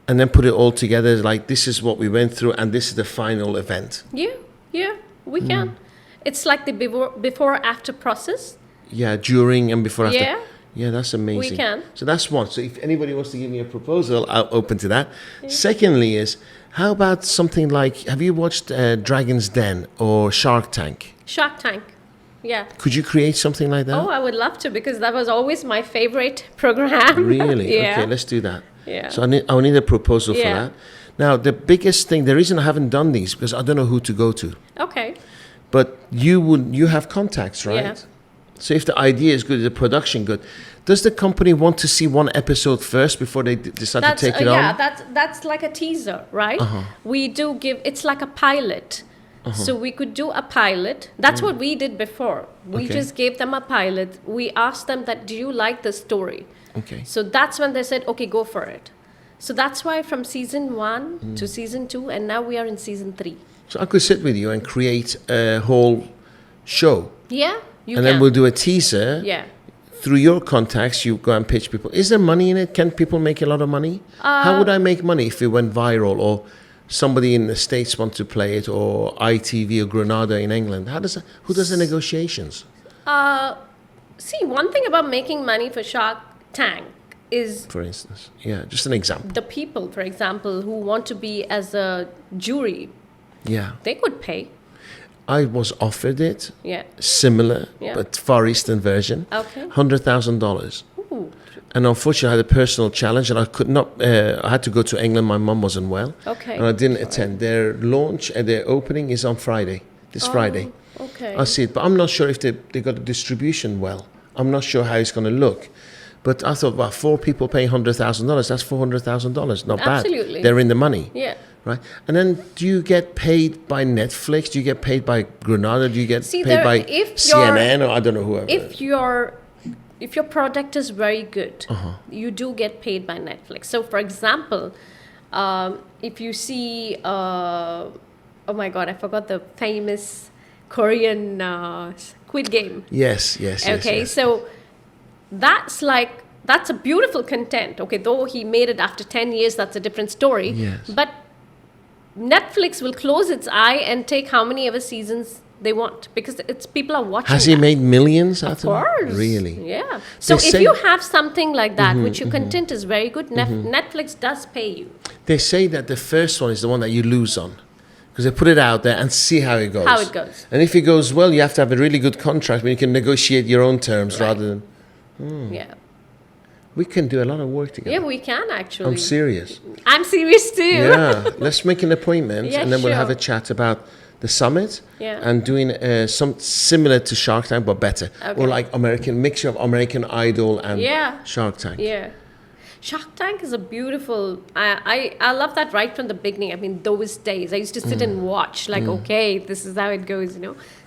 and then put it all together like this is what we went through and this is the final event? Yeah, we can. It's like the before after process. Yeah, during and before after. Yeah. Yeah, that's amazing. We can. So that's one. So if anybody wants to give me a proposal, I'm open to that. Secondly is, how about something like, have you watched Dragon's Den or Shark Tank? Shark Tank. Yeah. Could you create something like that? Oh, I would love to because that was always my favorite program. Really? Yeah. Okay, let's do that. Yeah. So I'll need a proposal for Yeah. that. Now, the biggest thing, the reason I haven't done these, because I don't know who to go to. Okay. But you have contacts, right? Yeah. So if the idea is good, the production good, does the company want to see one episode first before they decide to take it yeah, on? that's like a teaser, right? We do give, it's like a pilot. So we could do a pilot. That's what we did before. We Okay. just gave them a pilot. We asked them that, do you like the story? Okay. So that's when they said, okay, go for it. So that's why from season 1 to season 2, and now we are in season 3. So I could sit with you and create a whole show. Yeah, you And can. then we'll do a teaser. Yeah. Through your contacts, you go and pitch people. Is there money in it? Can people make a lot of money? How would I make money if it went viral, or somebody in the States want to play it, or ITV or Granada in England? Who does the negotiations? See, one thing about making money for Shark Tank is For instance, yeah, just an example. the people, for example, who want to be as a jury, Yeah, they could pay. I was offered it, Yeah. similar, Yeah. but Far Eastern version, Okay. $100,000. Ooh. And unfortunately, I had a personal challenge, and I could not. I had to go to England. My mum wasn't well, Okay. and I didn't attend. Their launch and their opening is on Friday. This Friday, Okay. I'll see it. But I'm not sure if they got the distribution well. I'm not sure how it's going to look. But I thought, well, 4 people paying $100,000. That's $400,000. Not bad. Absolutely. They're in the money. Yeah. Right. And then, do you get paid by Netflix? Do you get paid by Granada? Do you get See, paid by if CNN, or I don't know, whoever? If your product is very good, you do get paid by Netflix. So, for example, if you see, oh my God, I forgot the famous Korean Squid Game. Yes. Okay, yes. so that's a beautiful content. Okay, though he made it after 10 years, that's a different story. Yes. But Netflix will close its eye and take how many ever seasons they want, because it's people are watching. Has he that. made millions out Of of it? course. Really? Yeah. So They if say- you have something like that, which your content is very good, Netflix does pay you. They say that the first one is the one that you lose on, because they put it out there and see how it goes. How it goes. And if it goes well, you have to have a really good contract where you can negotiate your own terms rather than. Yeah. We can do a lot of work together. Yeah, we can actually. I'm serious. I'm serious too. Yeah, let's make an appointment, Yeah, and then we'll have a sure. chat about the summit Yeah. and doing some similar to Shark Tank but better, Okay. or like mixture of American Idol and Yeah. Shark Tank. Yeah. Shark Tank is a beautiful. I love that right from the beginning. I mean, those days I used to sit and watch, like, okay, this is how it goes.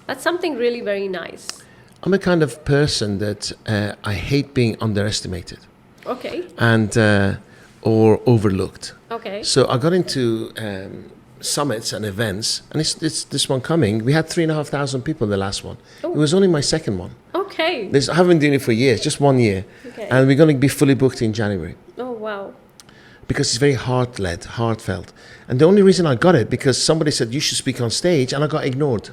That's something really very nice. I'm a kind of person that I hate being underestimated Okay. and or overlooked. Okay. So I got into summits and events, and it's this one coming. We had 3,500 people the last one. Oh. It was only my second one. Okay. I haven't been doing it for years, just 1 year, Okay. and we're going to be fully booked in January Oh wow. because it's very heartfelt. And the only reason I got it because somebody said you should speak on stage, and I got ignored.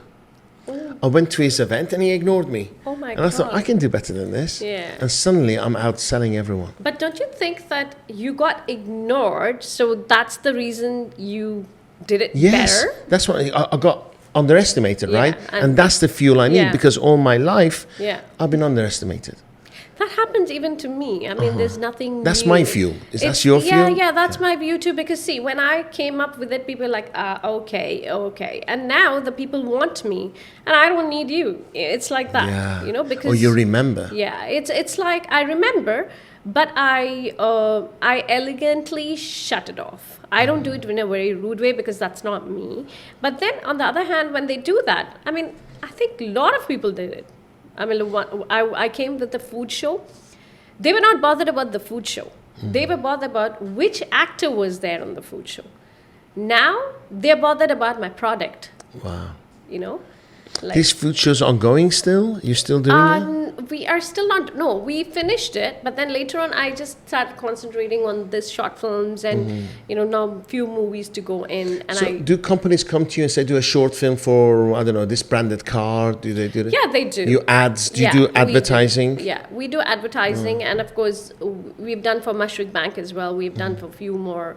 I went to his event and he ignored me. Oh my And I thought, God. I can do better than this. Yeah. And suddenly I'm outselling everyone. But don't you think that you got ignored, so that's the reason you did it Yes. better? That's what I got underestimated, Yeah, right? and- And that's the fuel I need Yeah. because all my life Yeah. I've been underestimated. That happens even to me. I mean, there's nothing That's new. my fuel. Is that It's- your yeah, fuel? Yeah, that's my view too. Because see, when I came up with it, people were like, okay. And now the people want me, and I don't need you. It's like that, Yeah. because... Or you remember. Yeah, it's like I remember, but I elegantly shut it off. I don't do it in a very rude way because that's not me. But then on the other hand, when they do that, I mean, I think a lot of people did it. I mean, I came with the food show. They were not bothered about the food show. They were bothered about which actor was there on the food show. Now they're bothered about my product. Wow. Like, This food show's ongoing still? You're still doing it? we are still not. No, we finished it, but then later on, I just started concentrating on this short films and now few movies to go in. And So do companies come to you and say, do a short film for, I don't know, this branded car? Do they do that? yeah, they do. You ads? Do you Yeah, do we do. advertising? Yeah, we do advertising, and of course, we've done for Mashrik Bank as well. We've done for a few more,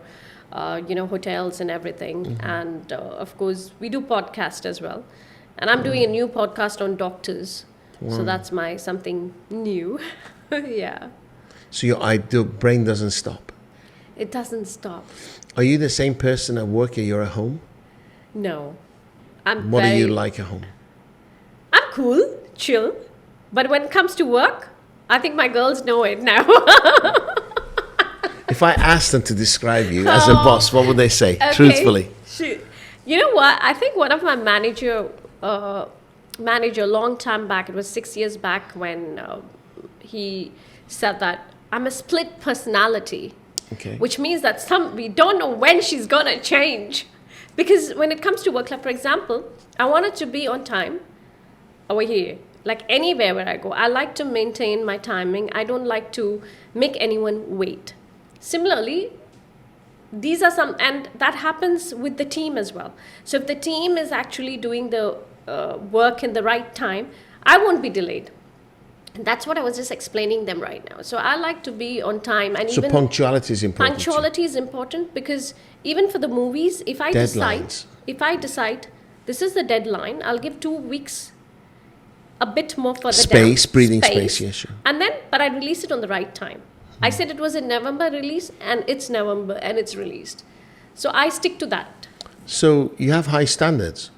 hotels and everything, and of course, we do podcast as well. And I'm doing a new podcast on doctors, so that's my something new. Yeah, So your brain doesn't stop. it doesn't stop. Are you the same person at work or you're at home? No, I'm. What very, do you like at home? I'm cool, chill. But when it comes to work, I think my girls know it now. If I asked them to describe you as a boss, what would they say? Okay. Truthfully. Shoot. You know what? I think one of my manager a long time back, it was 6 years back, when he said that I'm a split personality, Okay. which means that we don't know when she's gonna change. Because when it comes to work, like for example, I wanted to be on time over here. Like anywhere where I go, I like to maintain my timing. I don't like to make anyone wait. Similarly, these are some, and that happens with the team as well. So if the team is actually doing the work in the right time, I won't be delayed. And that's what I was just explaining them right now. So I like to be on time, and So even punctuality is important. punctuality is important, because even for the movies, if I Deadlines. decide this is the deadline, I'll give 2 weeks, a bit more for the Breathing space, yeah, sure. and then, but I release it on the right time. I said it was in November release, and it's November and it's released. So I stick to that. So you have high standards.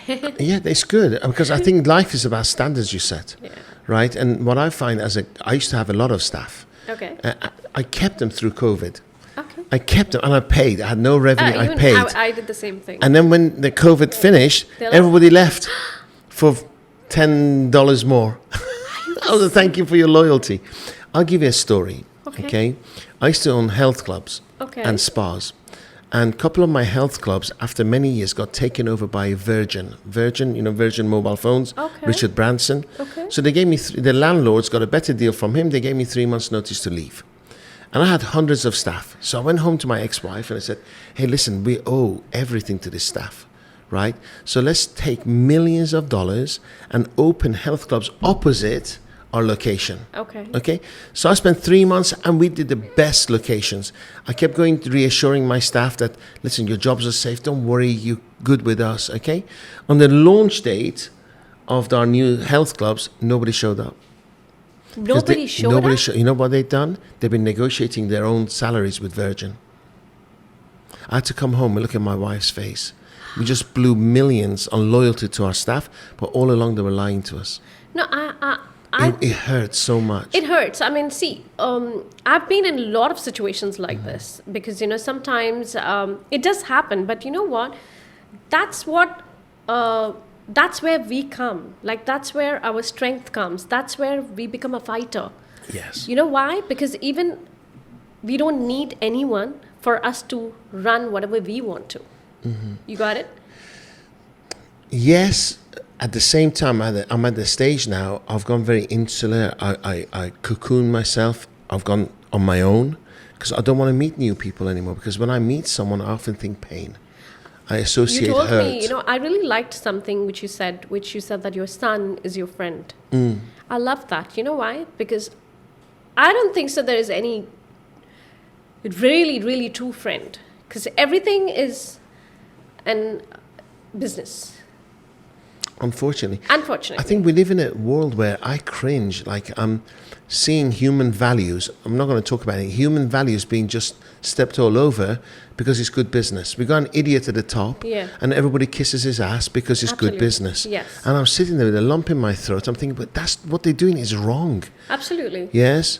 Yeah, that's good, because I think life is about standards you set, right? And what I find I used to have a lot of staff. Okay. I kept them through COVID. Okay. I kept them, and I paid. I had no revenue. I Even paid. I did the same thing. And then when the COVID finished, They're like, everybody left for $10 more. Oh, thank you for your loyalty. I'll give you a story. Okay. I used to own health clubs Okay. and spas. And a couple of my health clubs, after many years, got taken over by Virgin. Virgin mobile phones, Okay. Richard Branson. Okay. So they gave me, the landlords got a better deal from him. They gave me 3 months' notice to leave. And I had hundreds of staff. So I went home to my ex-wife and I said, hey, listen, we owe everything to this staff, right? So let's take millions of dollars and open health clubs opposite our location. Okay. Okay, so I spent 3 months and we did the best locations. I kept going to reassuring my staff that, listen, your jobs are safe. Don't worry, you're good with us. Okay. On the launch date of our new health clubs, nobody showed up. Nobody showed up? You know what they've done? They've been negotiating their own salaries with Virgin. I had to come home and look at my wife's face. We just blew millions on loyalty to our staff, but all along they were lying to us. No, It hurts so much. it hurts. I mean, see, I've been in a lot of situations like this, because, sometimes it does happen, but you know what? That's where we come. Like, that's where our strength comes. That's where we become a fighter. Yes. You know why? Because even we don't need anyone for us to run whatever we want to. You got it? Yes. At the same time, I'm at the stage now, I've gone very insular. I cocoon myself. I've gone on my own because I don't want to meet new people anymore, because when I meet someone, I often think pain. I associate You told hurt. me, I really liked something which you said that your son is your friend. I love that. You know why? Because I don't think so there is any really, really true friend, because everything is an business. Unfortunately. Unfortunately. I think we live in a world where I cringe. Like, I'm seeing human values. I'm not going to talk about it. Human values being just stepped all over because it's good business. We got an idiot at the top, Yeah. and everybody kisses his ass because it's good Absolutely. business. Yes. And I'm sitting there with a lump in my throat. I'm thinking, but that's what they're doing is wrong. Absolutely. Yes.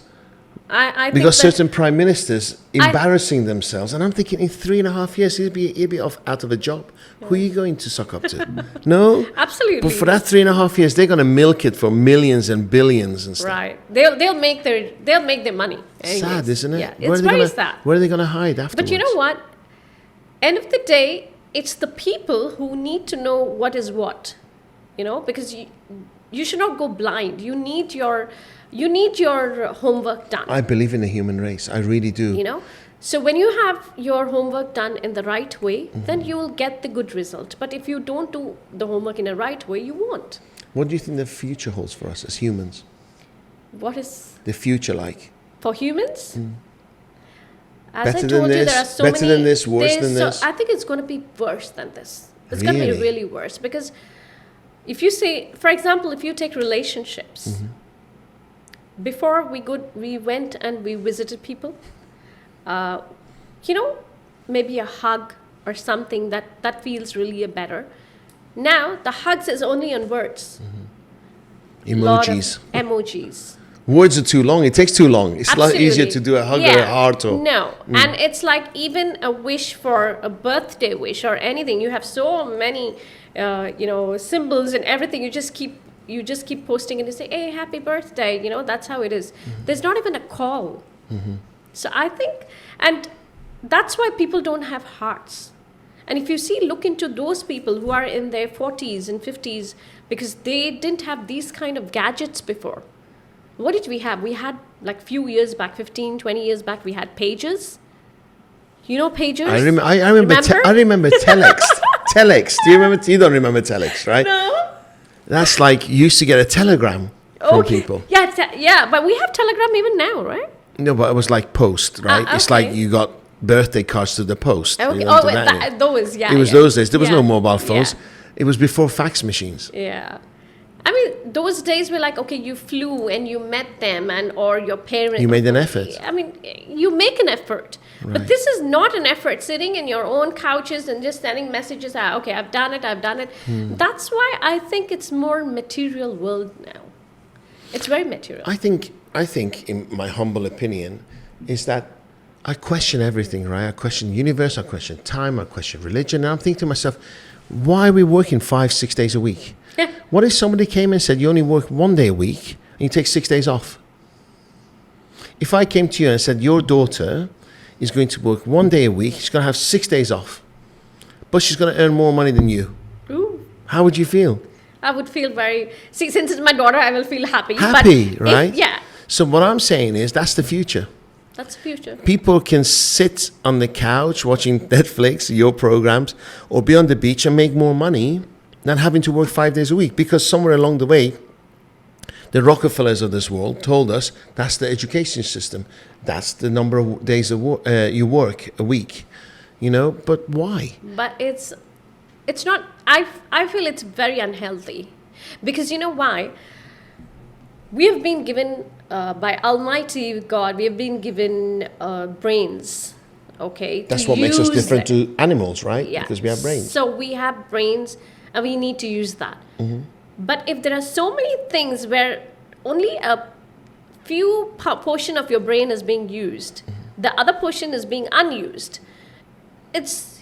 I We think got that certain prime ministers embarrassing themselves, and I'm thinking in 3.5 years he'll be out of a job. Who are you going to suck up to? No, Absolutely. But for that 3.5 years, they're going to milk it for millions and billions and stuff. Right. They'll make their money. Anyways. Sad, isn't it? Yeah. Where It's are they very gonna, sad. Where are they going to hide afterwards? But you know what? End of the day, it's the people who need to know what is what. Because you should not go blind. You need your homework done. I believe in the human race. I really do. So when you have your homework done in the right way, then you will get the good result. But if you don't do the homework in the right way, you won't. What do you think the future holds for us as humans? What is The future like? for humans? As Better I than told you, this, there are so better many. than this, worse than this? I think it's going to be worse than this. It's going to be Really? really worse, because if you say, for example, if you take relationships, before we went and we visited people. Maybe a hug or something that feels really better. Now the hugs is only on words. Emojis. Emojis. Words are too long. It takes too long. It's a lot Absolutely. easier to do a hug or a heart or... No, and it's like even a wish for a birthday wish or anything. You have so many, symbols and everything. You just keep posting and you say, "Hey, happy birthday!" That's how it is. There's not even a call. So I think, and that's why people don't have hearts. And if you look into those people who are in their 40s and 50s, because they didn't have these kind of gadgets before. What did we have? We had like few years back, 15, 20 years back, we had pagers. You know pagers? I remember telex. Telex. Do you remember? You don't remember telex, right? No. That's like you used to get a telegram from people. Yeah, but we have telegram even now, right? No, but it was like post, right? It's like you got birthday cards to the post. Okay. You Oh, those, yeah. It was those days. There was no mobile phones. Yeah. It was before fax machines. Yeah. I mean, those days were like, okay, you flew and you met them or your parents. You made an effort. I mean, you make an effort. Right. But this is not an effort, sitting in your own couches and just sending messages out. Okay, I've done it. That's why I think it's more material world now. It's very material. I think, in my humble opinion, is that I question everything, right? I question the universe, I question time, I question religion. And I'm thinking to myself, why are we working 5-6 days a week? Yeah. What if somebody came and said, you only work 1 day a week and you take 6 days off? If I came to you and said, your daughter is going to work 1 day a week, she's going to have 6 days off, but she's going to earn more money than you. Ooh. How would you feel? I would feel since it's my daughter, I will feel happy. Happy, right? Yeah. So what I'm saying is that's the future. That's the future. People can sit on the couch watching Netflix, your programs, or be on the beach and make more money than having to work 5 days a week. Because somewhere along the way, the Rockefellers of this world told us that's the education system. That's the number of days you work a week. But why? But it's not, I feel it's very unhealthy. Because you know why? We have been given, by Almighty God, we have been given brains, okay? That's what makes us different to animals, right? Yeah. Because we have brains. So we have brains and we need to use that. Mm-hmm. But if there are so many things where only a few portion of your brain is being used, the other portion is being unused,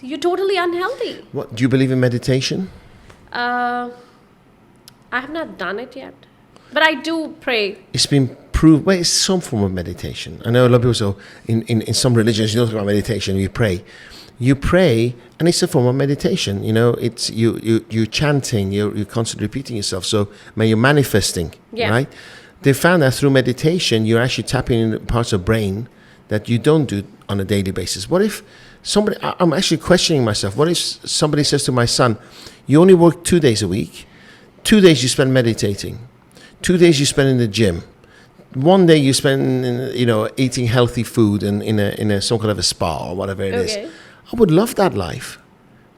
you're totally unhealthy. What, do you believe in meditation? I have not done it yet. But I do pray. It's been proved. Well, it's some form of meditation. I know a lot of people say, in some religions, you don't talk about meditation. You pray, and it's a form of meditation. It's you're chanting, you're constantly repeating yourself. So, you're manifesting, right? They found that through meditation, you're actually tapping into parts of brain that you don't do on a daily basis. What if somebody? I'm actually questioning myself. What if somebody says to my son, "You only work 2 days a week. 2 days you spend meditating." 2 days you spend in the gym. 1 day you spend, eating healthy food and in some kind of a spa or whatever it is. I would love that life.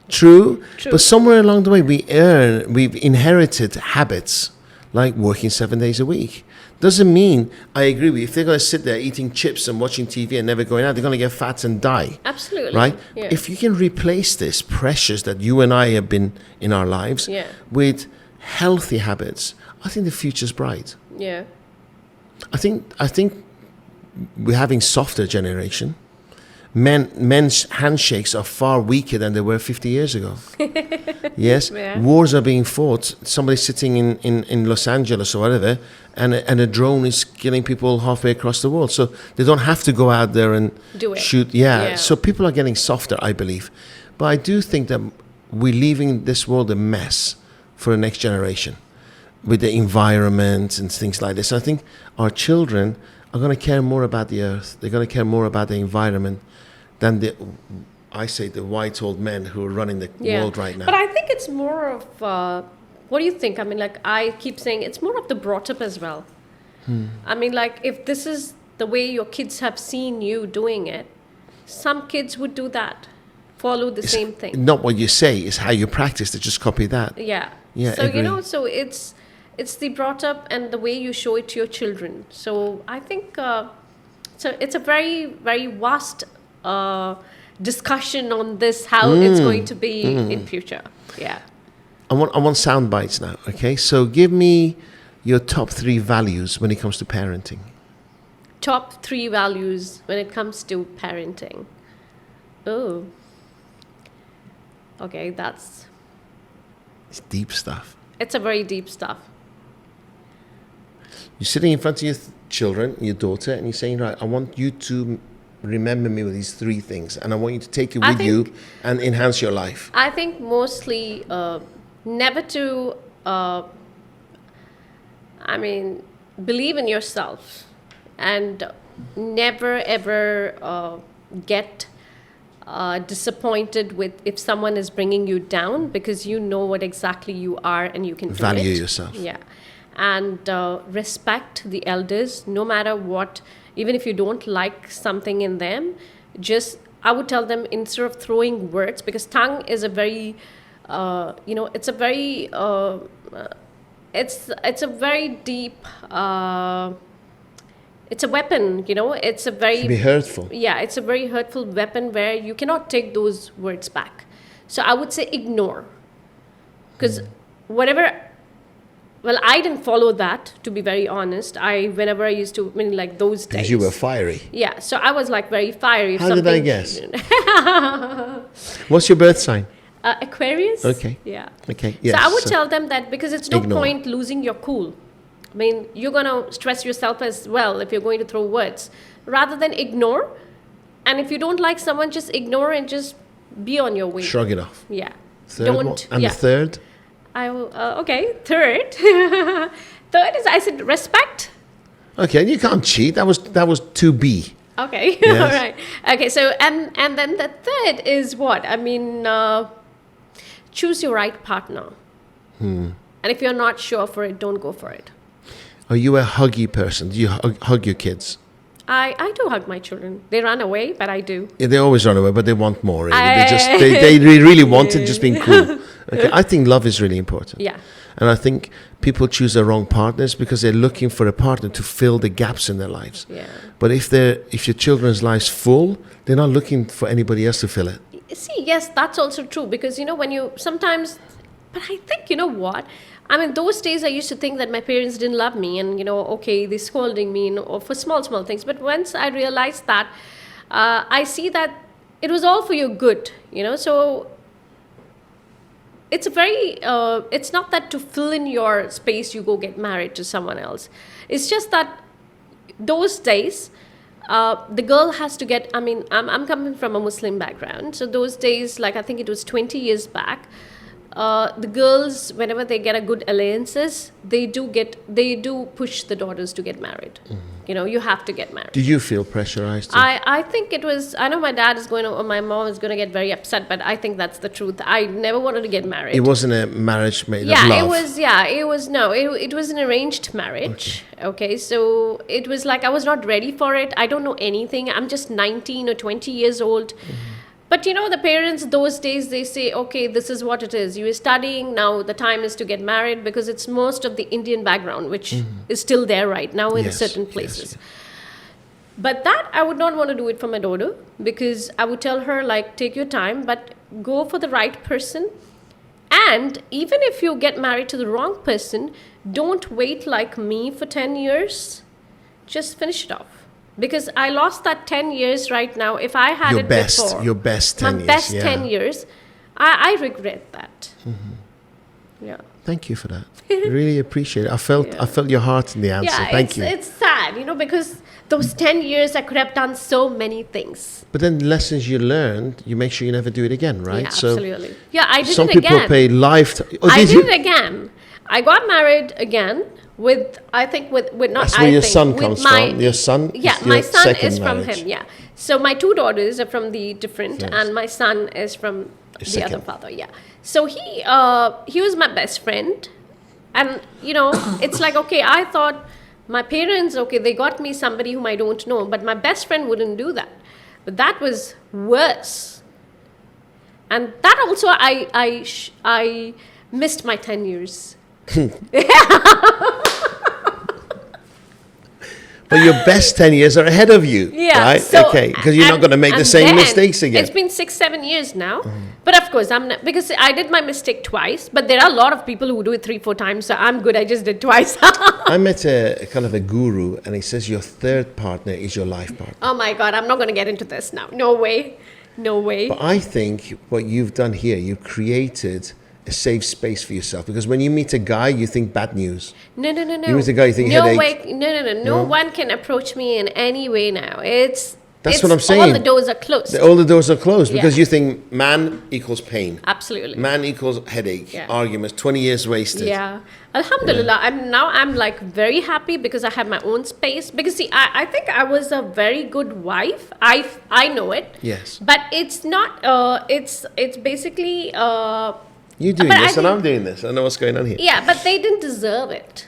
True. But somewhere along the way we've inherited habits like working 7 days a week. Doesn't mean I agree with you. If they're going to sit there eating chips and watching TV and never going out, they're going to get fat and die. Absolutely. Right? Yeah. If you can replace this pressures that you and I have been in our lives with healthy habits, I think the future's bright. Yeah. I think we're having softer generation. Men's handshakes are far weaker than they were 50 years ago. Yes, wars are being fought. Somebody's sitting in Los Angeles or whatever, and a drone is killing people halfway across the world. So they don't have to go out there and shoot. Yeah. So people are getting softer, I believe. But I do think that we're leaving this world a mess for the next generation with the environment and things like this. I think our children are going to care more about the earth. They're going to care more about the environment than the white old men who are running the world right now. But I think it's more of, what do you think? I mean, like I keep saying, it's more of the brought up as well. I mean, like if this is the way your kids have seen you doing it, some kids would do that, follow the same thing. Not what you say, is how you practice to just copy that. Yeah. So, agree. So it's the brought up and the way you show it to your children. So I think it's a very, very vast discussion on this, how it's going to be in future. Yeah. I want sound bites now. Okay, so give me your top 3 values when it comes to parenting. Top 3 values when it comes to parenting. Oh. Okay, It's deep stuff. it's a very deep stuff. You're sitting in front of your children, your daughter, and you're saying, right, I want you to remember me with these 3 things, and I want you to take it with you and enhance your life. I think mostly never to, believe in yourself and never ever get disappointed with if someone is bringing you down, because you know what exactly you are and you can do Value it. yourself. Yeah. And respect the elders, no matter what. Even if you don't like something in them, I would tell them, instead of throwing words, because tongue is a very, it's a very, it's a very deep, it's a weapon, it's a very... It can be hurtful. Yeah, it's a very hurtful weapon where you cannot take those words back. So I would say ignore. Because whatever... Well, I didn't follow that, to be very honest. Whenever I used to, like those days. Because you were fiery. Yeah, so I was like very fiery. How did I guess? What's your birth sign? Aquarius. Okay. Yeah. Okay. Yes. So I would tell them that, because it's no Ignore. point losing your cool. I mean, you're going to stress yourself as well if you're going to throw words. Rather than ignore. And if you don't like someone, just ignore and just be on your way. Shrug it off. Yeah. Third one? And the third? I will, okay, third. Third is, I said, respect. Okay, you can't cheat. That was 2B. Okay, Yes. all right. Okay, so, and then the third is what? Choose your right partner. And if you're not sure for it, don't go for it. Are you a huggy person? Do you hug your kids? I do hug my children. They run away, but I do. Yeah, they always run away, but they want more. Really. They really want it, just being cool. Okay, I think love is really important. Yeah. And I think people choose the wrong partners because they're looking for a partner to fill the gaps in their lives. Yeah. But if your children's lives full, they're not looking for anybody else to fill it. See, yes, that's also true, because when you sometimes, but I think, what? Those days I used to think that my parents didn't love me, and okay, they're scolding me, or for small things. But once I realized that, I see that it was all for your good, So it's it's not that to fill in your space you go get married to someone else. It's just that those days, the girl has to get. I'm coming from a Muslim background, so those days, like I think it was 20 years back. The girls, whenever they get a good alliances, they do push the daughters to get married. You have to get married. Did you feel pressurized? I think it was, I know my dad is or my mom is going to get very upset, but I think that's the truth. I never wanted to get married. It wasn't a marriage made of love. It was an arranged marriage. Okay, so it was like I was not ready for it. I don't know anything. I'm just 19 or 20 years old. But the parents those days, they say, okay, this is what it is. You are studying, now the time is to get married, because it's most of the Indian background, which is still there right now in certain places. Yes. But that, I would not want to do it for my daughter, because I would tell her, like, take your time, but go for the right person. And even if you get married to the wrong person, don't wait like me for 10 years. Just finish it off. Because I lost that 10 years right now. If I had before, your best 10 years. My best 10 years, I regret that. Yeah. Thank you for that. Really appreciate it. I felt your heart in the answer. Thank you. It's sad, because those 10 years I could have done so many things. But then the lessons you learned, you make sure you never do it again, right? Yeah, absolutely. Yeah, I did it again. Some people pay lifetime. I did it again. I got married again. With not. That's where your son comes from. Your son. Yeah, my son is from him. Yeah. So my 2 daughters are from the different, and my son is from the other father. Yeah. So he was my best friend, and it's like, okay, I thought my parents, okay, they got me somebody whom I don't know, but my best friend wouldn't do that. But that was worse, and that also I missed my 10 years. But your best 10 years are ahead of you, Yeah. right? So, okay, because you're not and- going to make the and same then mistakes again. It's been 6-7 years now, but of course I'm not, because I did my mistake twice. But there are a lot of people who do it 3-4 times, so I'm good. I just did twice. I met a kind of a guru, and he says your third partner is your life partner. Oh my God, I'm not going to get into this now. No way. No way. But I think what you've done here, you've created a safe space for yourself, because when you meet a guy, you think bad news. No. You meet a guy, you think no headache. way. No. No one can approach me in any way now. That's what I'm saying. All the doors are closed. All the doors are closed because Yeah. you think man equals pain. Absolutely. Man equals headache, Yeah. arguments, 20 years wasted. Yeah. Alhamdulillah. I'm like very happy because I have my own space. Because see, I think I was a very good wife. I know it. Yes. But it's not. It's basically. You're doing But I this and think- I'm doing this. I know what's going on here. Yeah, but they didn't deserve it.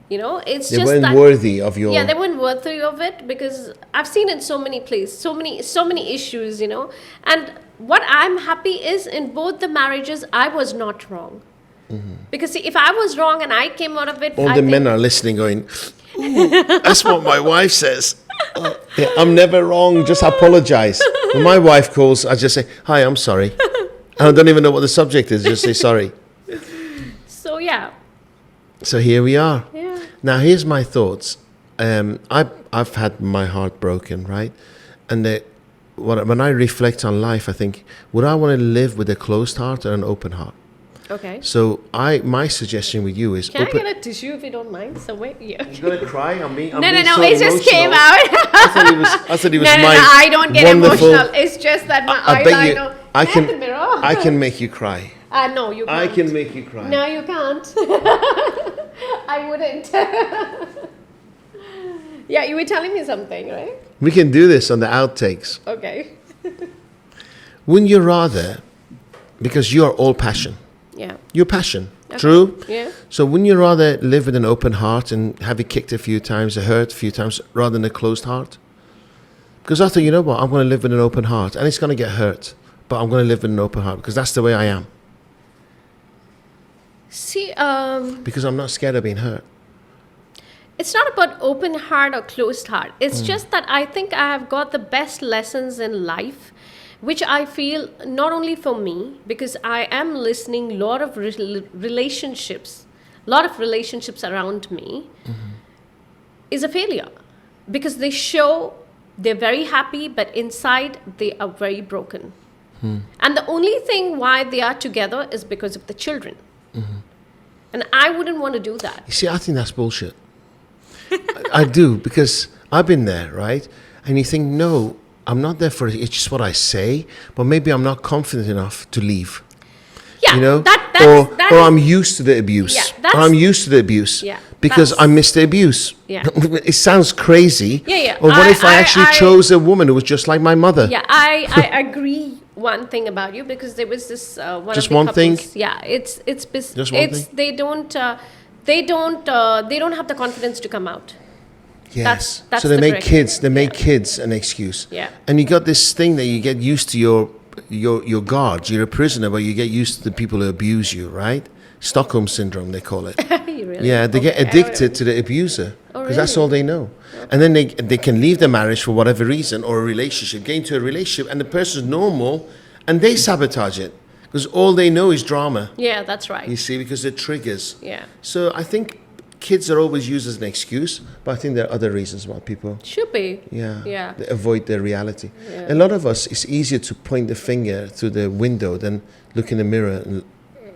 You know, it's They just weren't that. worthy of your... Yeah, they weren't worthy of it because I've seen in so many places, so many issues, you know. And what I'm happy is in both the marriages, I was not wrong. Because see, if I was wrong and I came out of it, All I the think, men are listening going, "Ooh, that's what my wife says. Yeah, I'm never wrong, just apologize. When my wife calls, I just say, hi, I'm sorry. And I don't even know what the subject is, just say sorry. So yeah, So here we are. yeah. Now, here's my thoughts. I've had my heart broken, right? And when I reflect on life, I think, would I want to live with a closed heart or an open heart? Okay. So my suggestion with you is Can I get a tissue if you don't mind? So wait, yeah. You're gonna cry on me? No, it just came out. I thought it was No, my I don't get wonderful. emotional. It's just that my I bet you. eyeliner. I Look at the mirror. I can make you cry. No, you can't. I can make you cry. No, you can't. I wouldn't. Yeah, you were telling me something, right? We can do this on the outtakes. Okay. Wouldn't you rather? Because you are all passion. Yeah. You're passion. Okay. True. Yeah. So wouldn't you rather live with an open heart and have it kicked a few times, hurt a few times, rather than a closed heart? Because I thought, you know what, I'm going to live with an open heart, and it's going to get hurt, but I'm going to live with an open heart because that's the way I am. See, Because I'm not scared of being hurt. it's not about open heart or closed heart. It's just that I think I have got the best lessons in life, which I feel not only for me, because I am listening a lot of relationships around me is a failure because they show they're very happy, but inside they are very broken. And the only thing why they are together is because of the children. And I wouldn't want to do that. You see, I think that's bullshit. I do, because I've been there, right? And you think, no, I'm not there for it. It's just what I say, but maybe I'm not confident enough to leave. Yeah, You know, that or is- I'm used to the abuse. Yeah, or that's- I'm used to the abuse Yeah, because that's- I missed the abuse. Yeah. It sounds crazy. Yeah, yeah. Or what if I actually I- chose a woman who was just like my mother? Yeah, I agree one thing about you because there was this one Just of the one couples, thing? Yeah, it's Just one thing? they don't have the confidence to come out. Yes. That's So they the make trick. kids. They make kids an excuse. Yeah. And you got this thing that you get used to your guards. You're a prisoner, but you get used to the people who abuse you, right? Stockholm syndrome, they call it. You really? Yeah, they get Okay. addicted to the abuser Oh, because that's really? all they know. And then they can leave the marriage for whatever reason or a relationship, get into a relationship, and the person's normal, and they sabotage it because all they know is drama. Yeah, that's right. You see, because it triggers. Yeah. So I think kids are always used as an excuse, but I think there are other reasons why people. Should be. Yeah, Yeah. they avoid their reality. Yeah. A lot of us, it's easier to point the finger through the window than look in the mirror and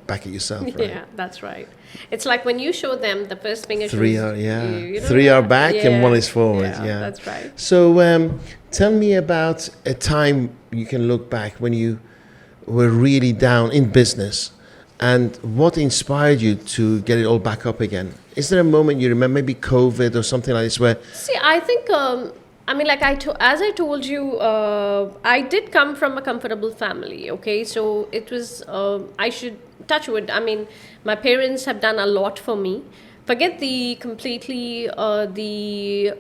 back at yourself, right? Yeah, that's right. It's like when you show them the first finger. Three shows are, yeah. you, you know? Three are back and Yeah. one is forward, yeah. That's right. So tell me about a time you can look back when you were really down in business and what inspired you to get it all back up again? Is there a moment you remember, maybe COVID or something like this, where See, I think, I mean, like as I told you, I did come from a comfortable family, okay? So it was, I should touch wood. I mean, my parents have done a lot for me. Forget the completely, the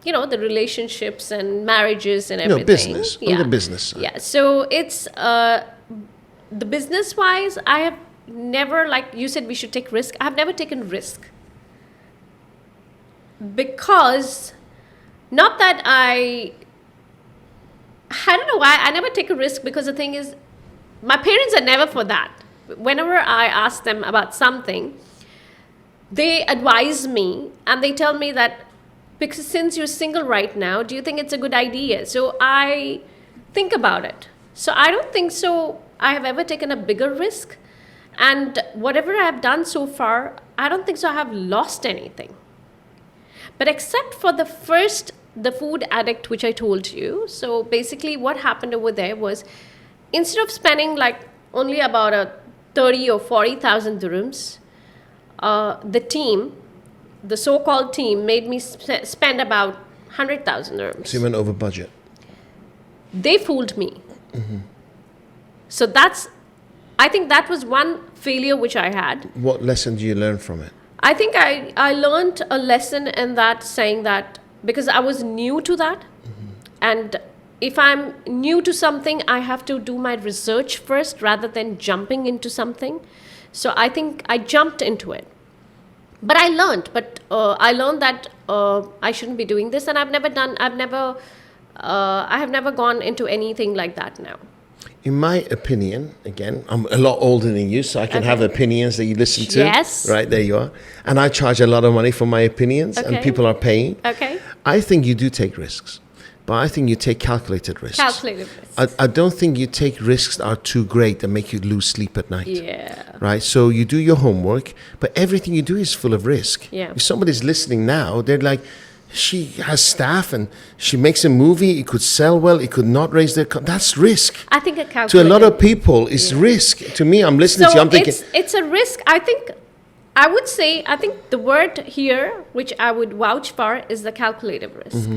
relationships and marriages and everything. business, on Yeah. the business side. Yeah, so it's, the business-wise, I have never, like you said, we should take risk. I have never taken risk. because not that I don't know why I never take a risk, because the thing is, my parents are never for that. Whenever I ask them about something, they advise me and they tell me that, because since you're single right now, do you think it's a good idea? So I think about it. So I don't think so I have ever taken a bigger risk. And whatever I have done so far, I don't think so I have lost anything. But except for the food addict, which I told you. So basically what happened over there was, instead of spending like only about a 30 or 40,000 dirhams, the so-called team made me spend about 100,000 dirhams. So you went over budget. They fooled me. So I think that was one failure which I had. What lesson do you learn from it? I think I learned a lesson in that, saying that because I was new to that, and if I'm new to something, I have to do my research first rather than jumping into something. So I think I jumped into it. But I learned that I shouldn't be doing this, and I have never gone into anything like that now. In my opinion, again, I'm a lot older than you, so I can have opinions that you listen to. Yes. Right, there you are. And I charge a lot of money for my opinions, and people are paying. Okay. I think you do take risks, but I think you take calculated risks. Calculated risks. I don't think you take risks that are too great that make you lose sleep at night. Yeah. Right? So you do your homework, but everything you do is full of risk. Yeah. If somebody's listening now, they're like, she has staff and she makes a movie, it could sell well, it could not raise their... That's risk. I think a calculated... To a lot of people, it's risk. To me, I'm listening to you, I'm thinking... it's a risk. I think the word here, which I would vouch for, is the calculated risk.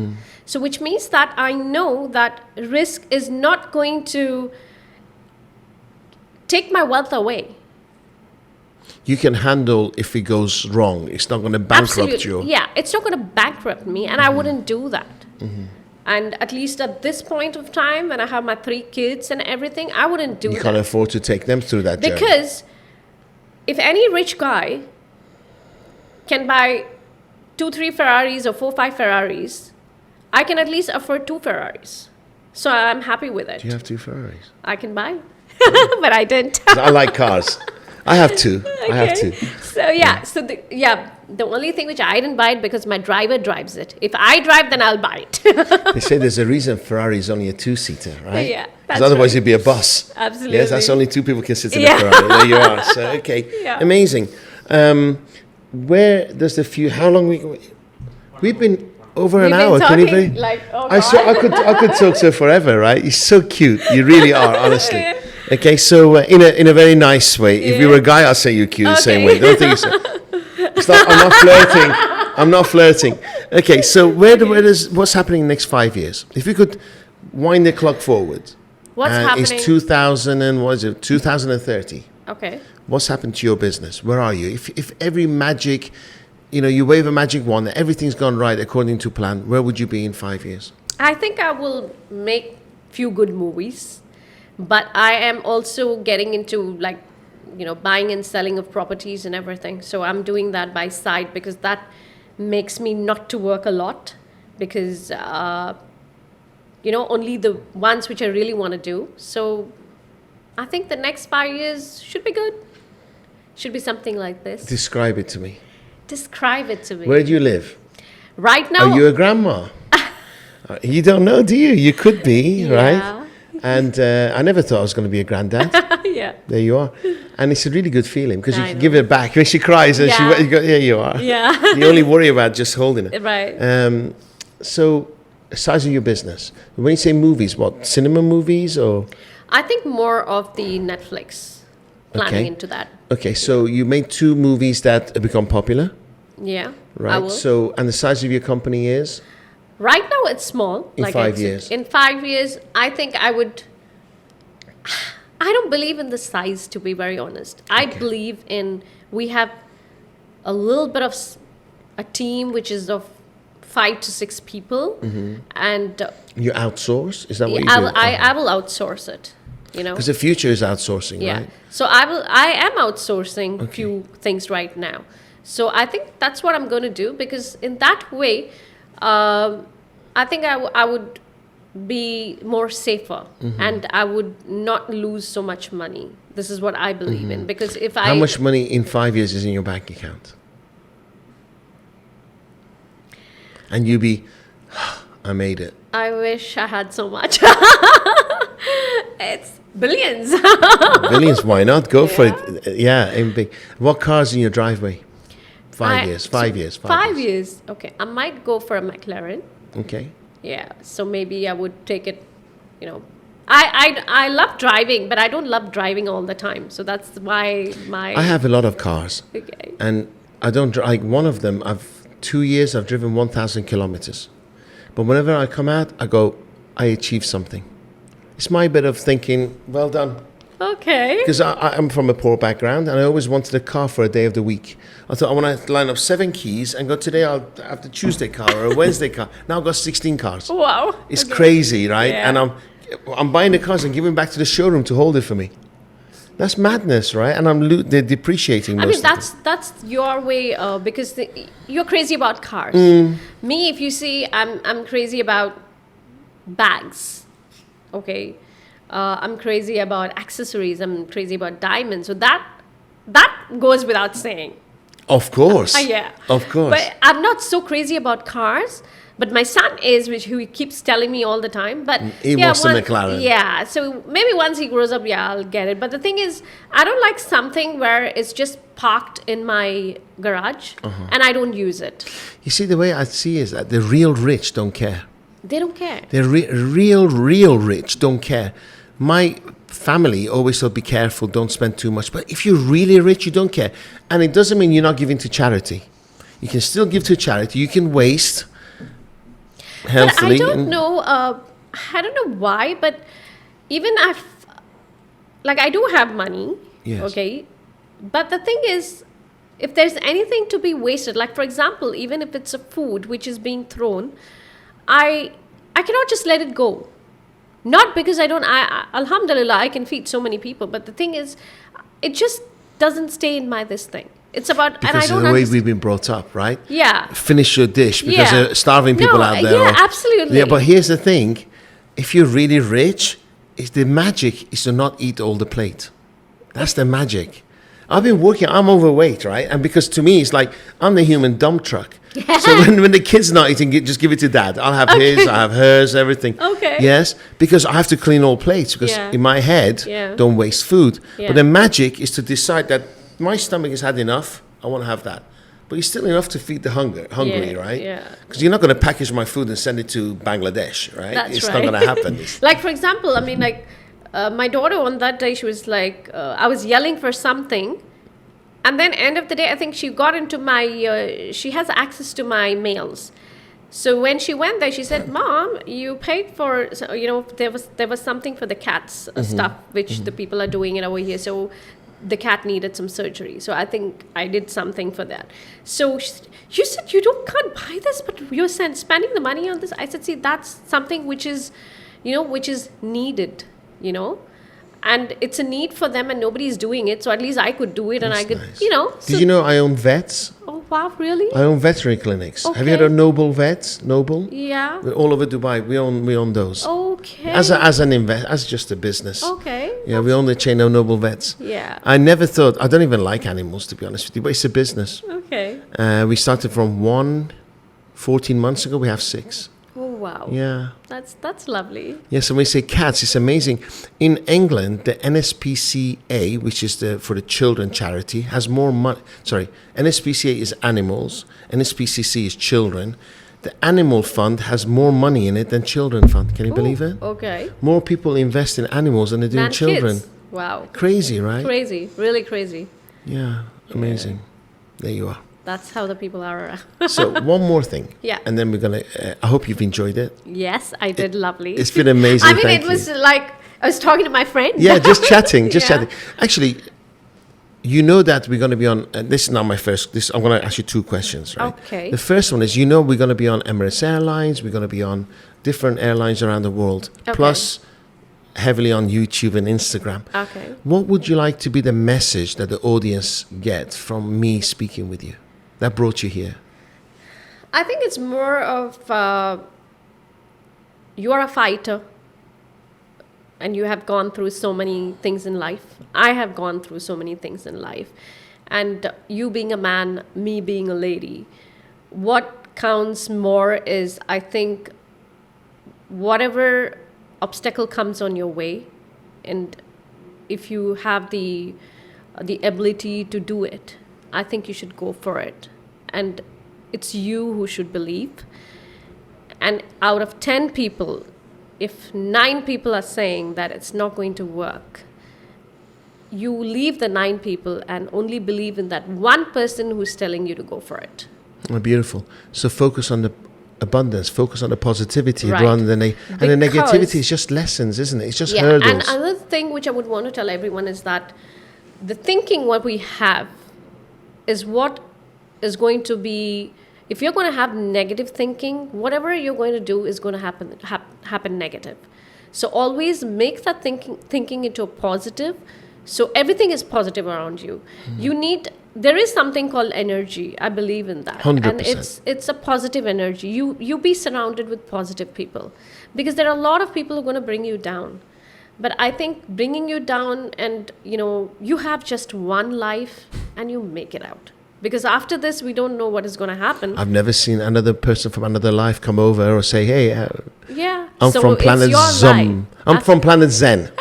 So which means that I know that risk is not going to take my wealth away. You can handle if it goes wrong. It's not going to bankrupt you. Yeah, it's not going to bankrupt me, and I wouldn't do that. And at least at this point of time, when I have my 3 kids and everything, I wouldn't do that. You can't afford to take them through that journey. Because if any rich guy can buy 2-3 Ferraris or 4-5 Ferraris, I can at least afford 2 Ferraris. So I'm happy with it. Do you have 2 Ferraris? I can buy, but I didn't. I like cars. I have 2. I have 2. So the only thing which I didn't buy it because my driver drives it. If I drive, then I'll buy it. They say there's a reason Ferrari is only a 2-seater, right? Yeah, because otherwise it'd be a bus. Absolutely. Yes, that's only 2 people can sit in a Ferrari. There you are. So okay, amazing. Where does the few? How long we've been over an hour? Talking, Can you believe? like, oh I could talk to her forever, right? You're so cute. You really are, honestly. Okay, so in a very nice way. If you were a guy, I'll say you're cute the same way. Don't think so. It's not, I'm not flirting. I'm not flirting. Okay, so what's happening in the next 5 years? If you could wind the clock forward. What's happening? It's 2030. Okay. What's happened to your business? Where are you? If every magic, you wave a magic wand and everything's gone right according to plan, where would you be in 5 years? I think I will make few good movies. But I am also getting into buying and selling of properties and everything. So I'm doing that by side because that makes me not to work a lot because, only the ones which I really want to do. So I think the next 5 years should be good. Should be something like this. Describe it to me. Describe it to me. Where do you live? Right now. Are you a grandma? You don't know, do you? You could be, right? And I never thought I was going to be a granddad. Yeah. There you are. And it's a really good feeling because you can give it back. When she cries, and there you are. Yeah. You only worry about just holding it. Right. So, size of your business. When you say movies, what? Cinema movies or? I think more of the Netflix. Planning into that. Okay, so you made 2 movies that become popular. Yeah. Right. I will. So, and the size of your company is? Right now it's small. In 5 years. In 5 years, I think I don't believe in the size, to be very honest. I believe we have a little bit of a team which is of 5 to 6 people. And you outsource? Is that what you do? I will outsource it. Because the future is outsourcing, right? So I am outsourcing few things right now. So I think that's what I'm going to do, because in that way, I think I would be more safer, and I would not lose so much money. This is what I believe in, because if How much money in 5 years is in your bank account? And you be, I made it. I wish I had so much. It's billions. Billions, why not? Go for it. Yeah, aim big. What car's in your driveway? 5 years, 5 years. 5 years. Okay, I might go for a McLaren. Okay. Yeah, so maybe I would take it, you know. I love driving, but I don't love driving all the time. So that's why I have a lot of cars. Okay. And I don't like one of them. 2 years I've driven 1,000 kilometers. But whenever I come out, I go, I achieved something. It's my bit of thinking, well done. Okay. Because I'm from a poor background, and I always wanted a car for a day of the week. I thought I want to line up 7 keys and go, today I'll have the Tuesday car or a Wednesday car. Now I've got 16 cars. Wow. It's crazy, right? Yeah. And I'm buying the cars and giving back to the showroom to hold it for me. That's madness, right? And they're depreciating most of them. That's your way, because you're crazy about cars. Me, if you see, I'm crazy about bags. Okay. I'm crazy about accessories. I'm crazy about diamonds. So that goes without saying. Of course. Yeah. Of course. But I'm not so crazy about cars. But my son is, who he keeps telling me all the time. But he wants a McLaren. Yeah. So maybe once he grows up, I'll get it. But the thing is, I don't like something where it's just parked in my garage and I don't use it. You see, the way I see is that the real rich don't care. They don't care. The real rich don't care. My family always said, be careful, don't spend too much. But if you're really rich, you don't care. And it doesn't mean you're not giving to charity. You can still give to charity. You can waste healthily. But I don't know. I don't know why, but even I do have money. Yes. Okay. But the thing is, if there's anything to be wasted, like for example, even if it's a food which is being thrown, I cannot just let it go. Not because Alhamdulillah, I can feed so many people. But the thing is, it just doesn't stay in this thing. It's about, because and I don't of the way understand. we've been brought up, right? Yeah. Finish your dish because there are starving people out there. Yeah, absolutely. Yeah, but here's the thing. If you're really rich, the magic is to not eat all the plate. That's the magic. I've been working, I'm overweight, right? And because to me, it's like, I'm the human dump truck. So when the kid's not eating, just give it to dad. I'll have his, I have hers, everything. Okay. Yes, because I have to clean all plates because in my head, don't waste food. Yeah. But the magic is to decide that my stomach has had enough, I want to have that. But it's still enough to feed the hungry, right? Yeah. Because you're not going to package my food and send it to Bangladesh, right? That's it's right. not going to happen. Like, for example, I mean, my daughter on that day, she was like, I was yelling for something. And then end of the day, I think she got into she has access to my mails. So when she went there, she said, Mom, you paid for, there was something for the cats stuff, which the people are doing it over here. So the cat needed some surgery. So I think I did something for that. So you said, can't buy this, but you're spending the money on this. I said, see, that's something which is needed, And it's a need for them and nobody's doing it. So at least I could do it and That's I could, nice. So, Did you know I own vets? Oh, wow, really? I own veterinary clinics. Have you Okay. heard of Noble Vets? Noble? Yeah. We're all over Dubai. We own those. Okay. As just a business. Okay. Yeah, we own the chain of Noble Vets. Yeah. I never thought, I don't even like animals to be honest with you, but it's a business. Okay. We started from 14 months ago, we have 6. Oh, wow. Yeah. That's lovely. Yes, and when we say cats, it's amazing. In England, the NSPCA, which is for the children charity, has more money. Sorry, NSPCA is animals, NSPCC is children. The animal fund has more money in it than children fund. Can you believe it? Okay. More people invest in animals than they do in Than children. kids. Wow. Crazy, right? Crazy. Really crazy. Yeah, amazing. There you are. That's how the people are around. So one more thing. Yeah. And then we're going to, I hope you've enjoyed it. Yes, I did. Lovely. It's been amazing. I mean, Thank it was you. like I was talking to my friend. Yeah, just chatting, Yeah. chatting. Actually, you know that we're going to be on, this is not my first, I'm going to ask you 2 questions, right? Okay. The first one is, we're going to be on Emirates Airlines, we're going to be on different airlines around the world, Okay. plus heavily on YouTube and Instagram. Okay. What would you like to be the message that the audience gets from me speaking with you? that brought you here? I think it's more of you are a fighter and you have gone through so many things in life. I have gone through so many things in life. And you being a man, me being a lady, what counts more is, I think, whatever obstacle comes on your way, and if you have the ability to do it, I think you should go for it. And it's you who should believe. And out of 10 people, if 9 people are saying that it's not going to work, you leave the 9 people and only believe in that one person who's telling you to go for it. Oh, beautiful. So focus on the abundance, focus on the positivity Right. rather than and the negativity is just lessons, isn't it? It's just hurdles. And another thing which I would want to tell everyone is that the thinking what we have is what is going to be. If you're going to have negative thinking, whatever you're going to do is going to happen negative. So always make that thinking into a positive. So everything is positive around you. There is something called energy. I believe in that. 100%. And it's a positive energy. You be surrounded with positive people, because there are a lot of people who are going to bring you down. But I think bringing you down, and you have just one life and you make it out. Because after this, we don't know what is going to happen. I've never seen another person from another life come over or say, "Hey, Yeah. I'm from planet Zum. I'm from planet Zen."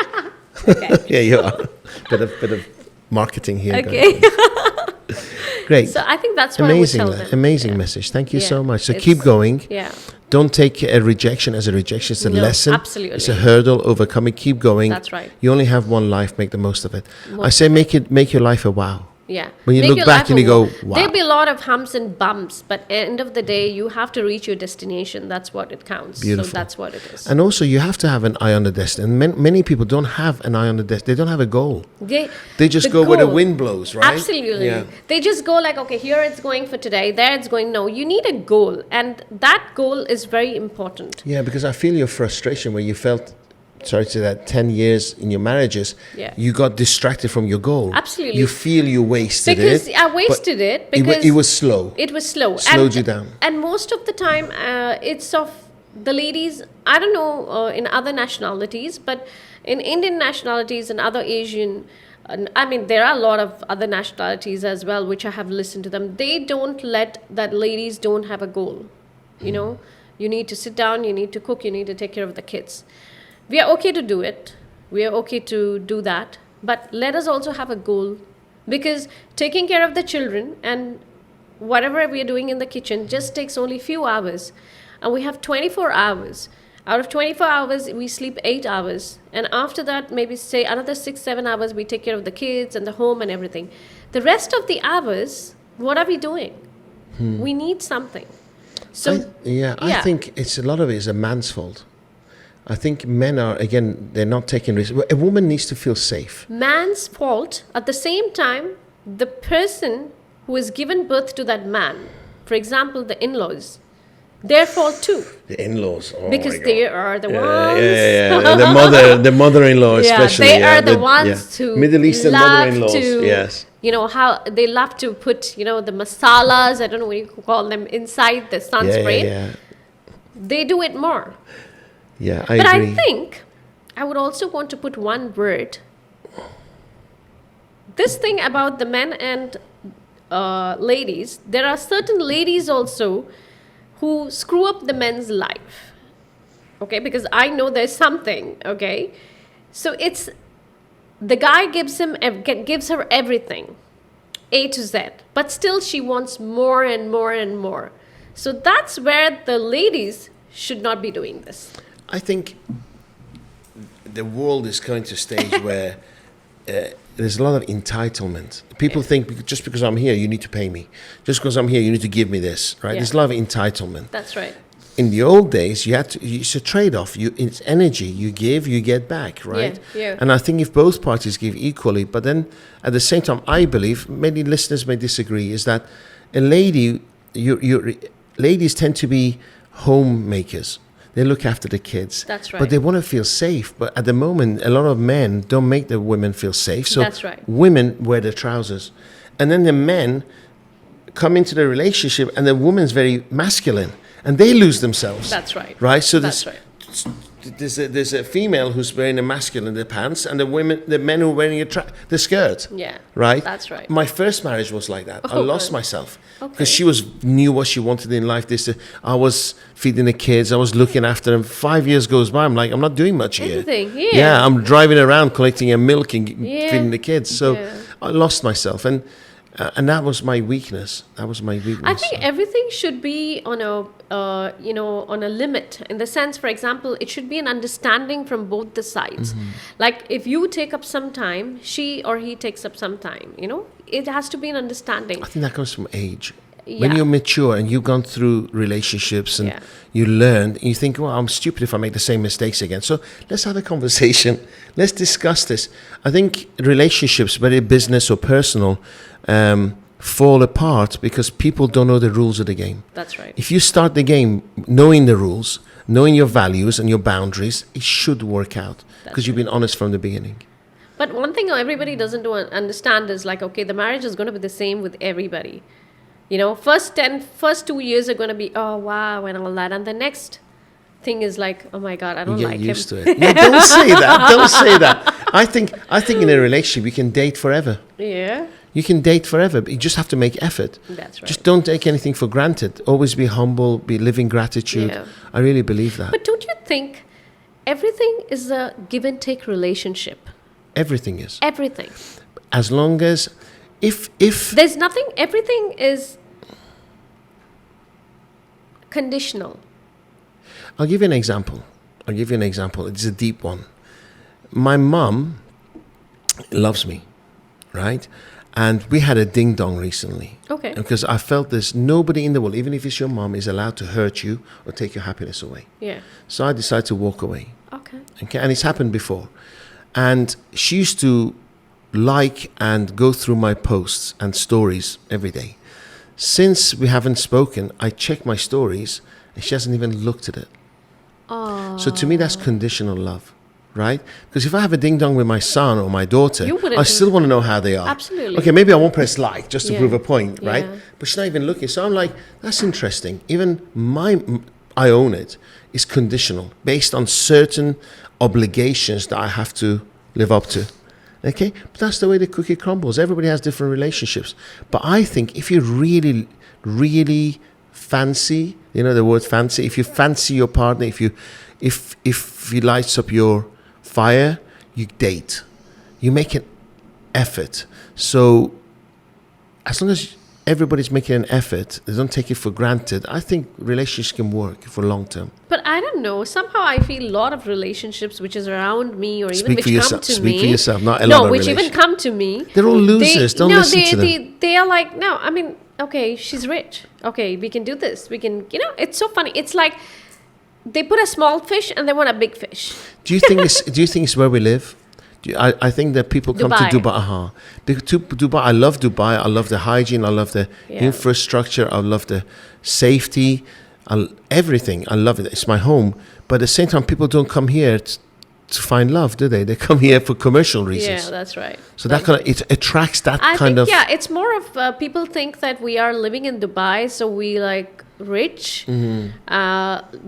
Okay. Yeah, you are. Bit of marketing here. Okay. Great. So I think that's what I would tell them. Amazing Yeah. message. Thank you Yeah. so much. So It's- keep going. Yeah. Don't take a rejection as a rejection. It's a No, lesson. absolutely. It's a hurdle. Overcome it. Keep going. That's right. You only have one life. Make the most of it. I say make your life a wow. Yeah. When you Make look your back life and a you go, war. wow. There'll be a lot of humps and bumps, but at the end of the day, you have to reach your destination. That's what it counts. Beautiful. So that's what it is. And also, you have to have an eye on the destiny. And many people don't have an eye on the destiny. They don't have a goal. They just the go where the goal- wind blows, right? Absolutely. Yeah. They just go like, okay, here it's going for today, there it's going. No, you need a goal. And that goal is very important. Yeah, because I feel your frustration where you felt, sorry to say that, 10 years in your marriages, Yeah. you got distracted from your goal. Absolutely. You feel you wasted Because it. I but wasted it it because it was slow. It was slow. Slowed you down. And most of the time, it's of the ladies, I don't know in other nationalities, but in Indian nationalities and other Asian, there are a lot of other nationalities as well, which I have listened to them. They don't let that ladies don't have a goal. You need to sit down, you need to cook, you need to take care of the kids. We are okay to do it. We are okay to do that. But let us also have a goal, because taking care of the children and whatever we are doing in the kitchen just takes only few hours. And we have 24 hours. Out of 24 hours, we sleep 8 hours. And after that, maybe say another 6-7 hours, we take care of the kids and the home and everything. The rest of the hours, what are we doing? We need something. So I think it's a lot of it is a man's fault. I think men are, again, they're not taking risks. A woman needs to feel safe. Man's fault. At the same time, the person who has given birth to that man, for example, the in-laws, their fault too. The in-laws, Because they are the ones. And the mother-in-law, especially. They are the ones who Middle Eastern love mother-in-laws. to, Yes. how they love to put, the masalas, I don't know what you call them, inside the son's brain. Yeah. They do it more. Yeah, But agree. I think I would also want to put one word. This thing about the men and ladies, there are certain ladies also who screw up the men's life. Okay, because I know there's something, okay? So it's the guy gives her everything, A to Z, but still she wants more and more and more. So that's where the ladies should not be doing this. I think the world is going to a stage where there's a lot of entitlement. People think just because I'm here, you need to pay me. Just because I'm here, you need to give me this, right? Yeah. There's a lot of entitlement. That's right. In the old days, it's a trade-off. It's energy. You give, you get back, right? Yeah. And I think if both parties give equally, but then at the same time, I believe, many listeners may disagree, is that a lady, ladies tend to be homemakers. They look after the kids. That's right. But they want to feel safe. But at the moment, a lot of men don't make the women feel safe. So That's right. women wear the trousers. And then the men come into the relationship and the woman's very masculine and they lose themselves. That's right. Right? So That's right. there's a female who's wearing a masculine the pants and the men who are wearing the skirt. Yeah. Right? That's right. My first marriage was like that. I Oh, lost good. myself Okay. because she knew what she wanted in life. I was feeding the kids. I was looking after them. 5 years goes by. I'm like, I'm not doing much here. Anything, yeah. Yeah, I'm driving around collecting milk and Yeah. feeding the kids. So Yeah. I lost myself, and that was my weakness. I think everything should be on a on a limit, in the sense, for example, it should be an understanding from both the sides. Like if you take up some time, she or he takes up some time. It has to be an understanding. I think that comes from age. When Yeah. you're mature and you've gone through relationships and Yeah. you learn, and you think, well, I'm stupid if I make the same mistakes again. So let's have a conversation. Let's discuss this. I think relationships, whether business or personal, fall apart because people don't know the rules of the game. That's right. If you start the game knowing the rules, knowing your values and your boundaries, it should work out because you've been honest from the beginning. But one thing everybody doesn't understand is like, okay, the marriage is going to be the same with everybody. First 2 years are going to be, oh, wow, and all that. And the next thing is like, oh my God, I don't You like get used him. to it. No, don't say that. Don't say that. I think in a relationship, you can date forever. Yeah, You can date forever, but you just have to make effort. that's right. Just don't take anything for granted. Always be humble, be living gratitude. Yeah. I really believe that. But don't you think everything is a give and take relationship? Everything is. Everything. As long as, if There's nothing, everything is conditional. I'll give you an example. It's a deep one. My mum loves me, right? And we had a ding dong recently. Okay. Because I felt there's nobody in the world, even if it's your mom, is allowed to hurt you or take your happiness away. Yeah. So I decided to walk away. Okay. Okay, and it's happened before. And she used to like and go through my posts and stories every day. Since we haven't spoken, I check my stories and she hasn't even looked at it. Oh. So to me, that's conditional love, right? Because if I have a ding dong with my son or my daughter, You wouldn't I do still want to know how they are. Absolutely. Okay, maybe I won't press like just to Yeah. prove a point, right? Yeah. But she's not even looking. So I'm like, that's interesting. Even I own it, is conditional based on certain obligations that I have to live up to. Okay, but that's the way the cookie crumbles. Everybody has different relationships. But I think if you really, really fancy, the word fancy, if you fancy your partner, if he lights up your fire, you date. You make an effort. So as long as everybody's making an effort, they don't take it for granted, I think relationships can work for long term. But I don't know. Somehow I feel a lot of relationships which is around me, or even Speak which for come yourself. to Speak me. for yourself. Not a lot No, of which even relationships. come to me. They're all losers. Don't listen to them. They are like, no, I mean, okay, she's rich. Okay, we can do this. We can, it's so funny. It's like they put a small fish and they want a big fish. Do you think it's where we live? I think that people come to Dubai. To Dubai, I love Dubai. I love the hygiene. I love the infrastructure. I love the safety. Everything. I love it. It's my home. But at the same time, people don't come here to find love, do they? They come here for commercial reasons. Yeah, that's right. So that it attracts that I kind think, of. yeah, it's more of people think that we are living in Dubai, so we like rich,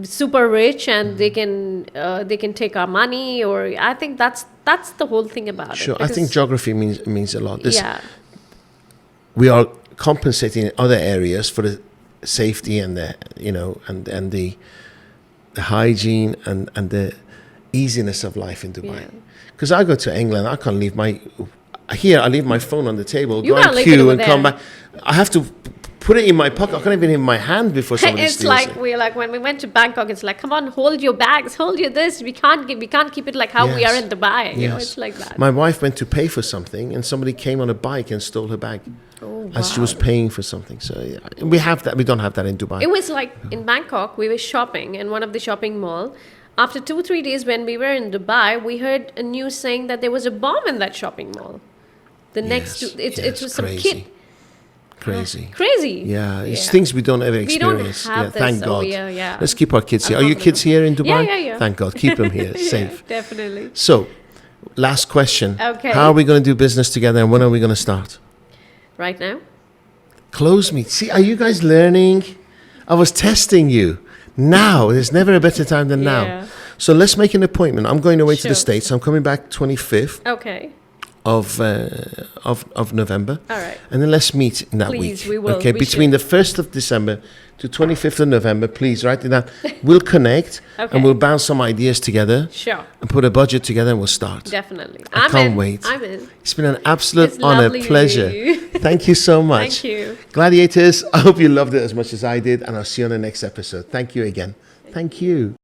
super rich, and they can take our money, or I think that's the whole thing about it. Sure, I think geography means a lot. Yeah. We are compensating in other areas for the safety and the and the hygiene and the easiness of life in Dubai. Because I go to England, I can't leave I leave my phone on the table, You go can't and leave it queue over and there. come back. I have to put it in my pocket. I can't even in my hand before somebody It's steals like it. we're like when we went to Bangkok. It's like, come on, hold your bags, hold your this. We can't keep it like how we are Yes. in Dubai. Yes. It's like that. My wife went to pay for something and somebody came on a bike and stole her bag as she was paying for something. So yeah, we have that. We don't have that in Dubai. It was like in Bangkok, we were shopping in one of the shopping mall. After 2-3 days when we were in Dubai, we heard a news saying that there was a bomb in that shopping mall. It was some kid. Crazy. Yeah, it's things we don't ever We don't experience. have this, thank so God. yeah. Let's keep our kids here. Are your Unfortunately. kids here in Dubai? Yeah. Thank God. Keep them here, safe. Yeah, definitely. So, last question. Okay. How are we going to do business together and when are we going to start? Right now? Close meet. See, are you guys learning? I was testing you. Now, there's never a better time than Yeah. now. So let's make an appointment. I'm going away to the Sure. States. I'm coming back 25th Okay. of November. All right. And then let's meet in that Please, week. we will. Okay, We between should. the 1st of December to 25th of November, please write it down. We'll connect Okay. and we'll bounce some ideas together Sure. and put a budget together and we'll start. Definitely. I can't in. wait. I'm in. It's been an absolute It's honor, lovely pleasure. meeting you. Thank you so much. Thank you. Gladiators, I hope you loved it as much as I did, and I'll see you on the next episode. Thank you again. Thank you.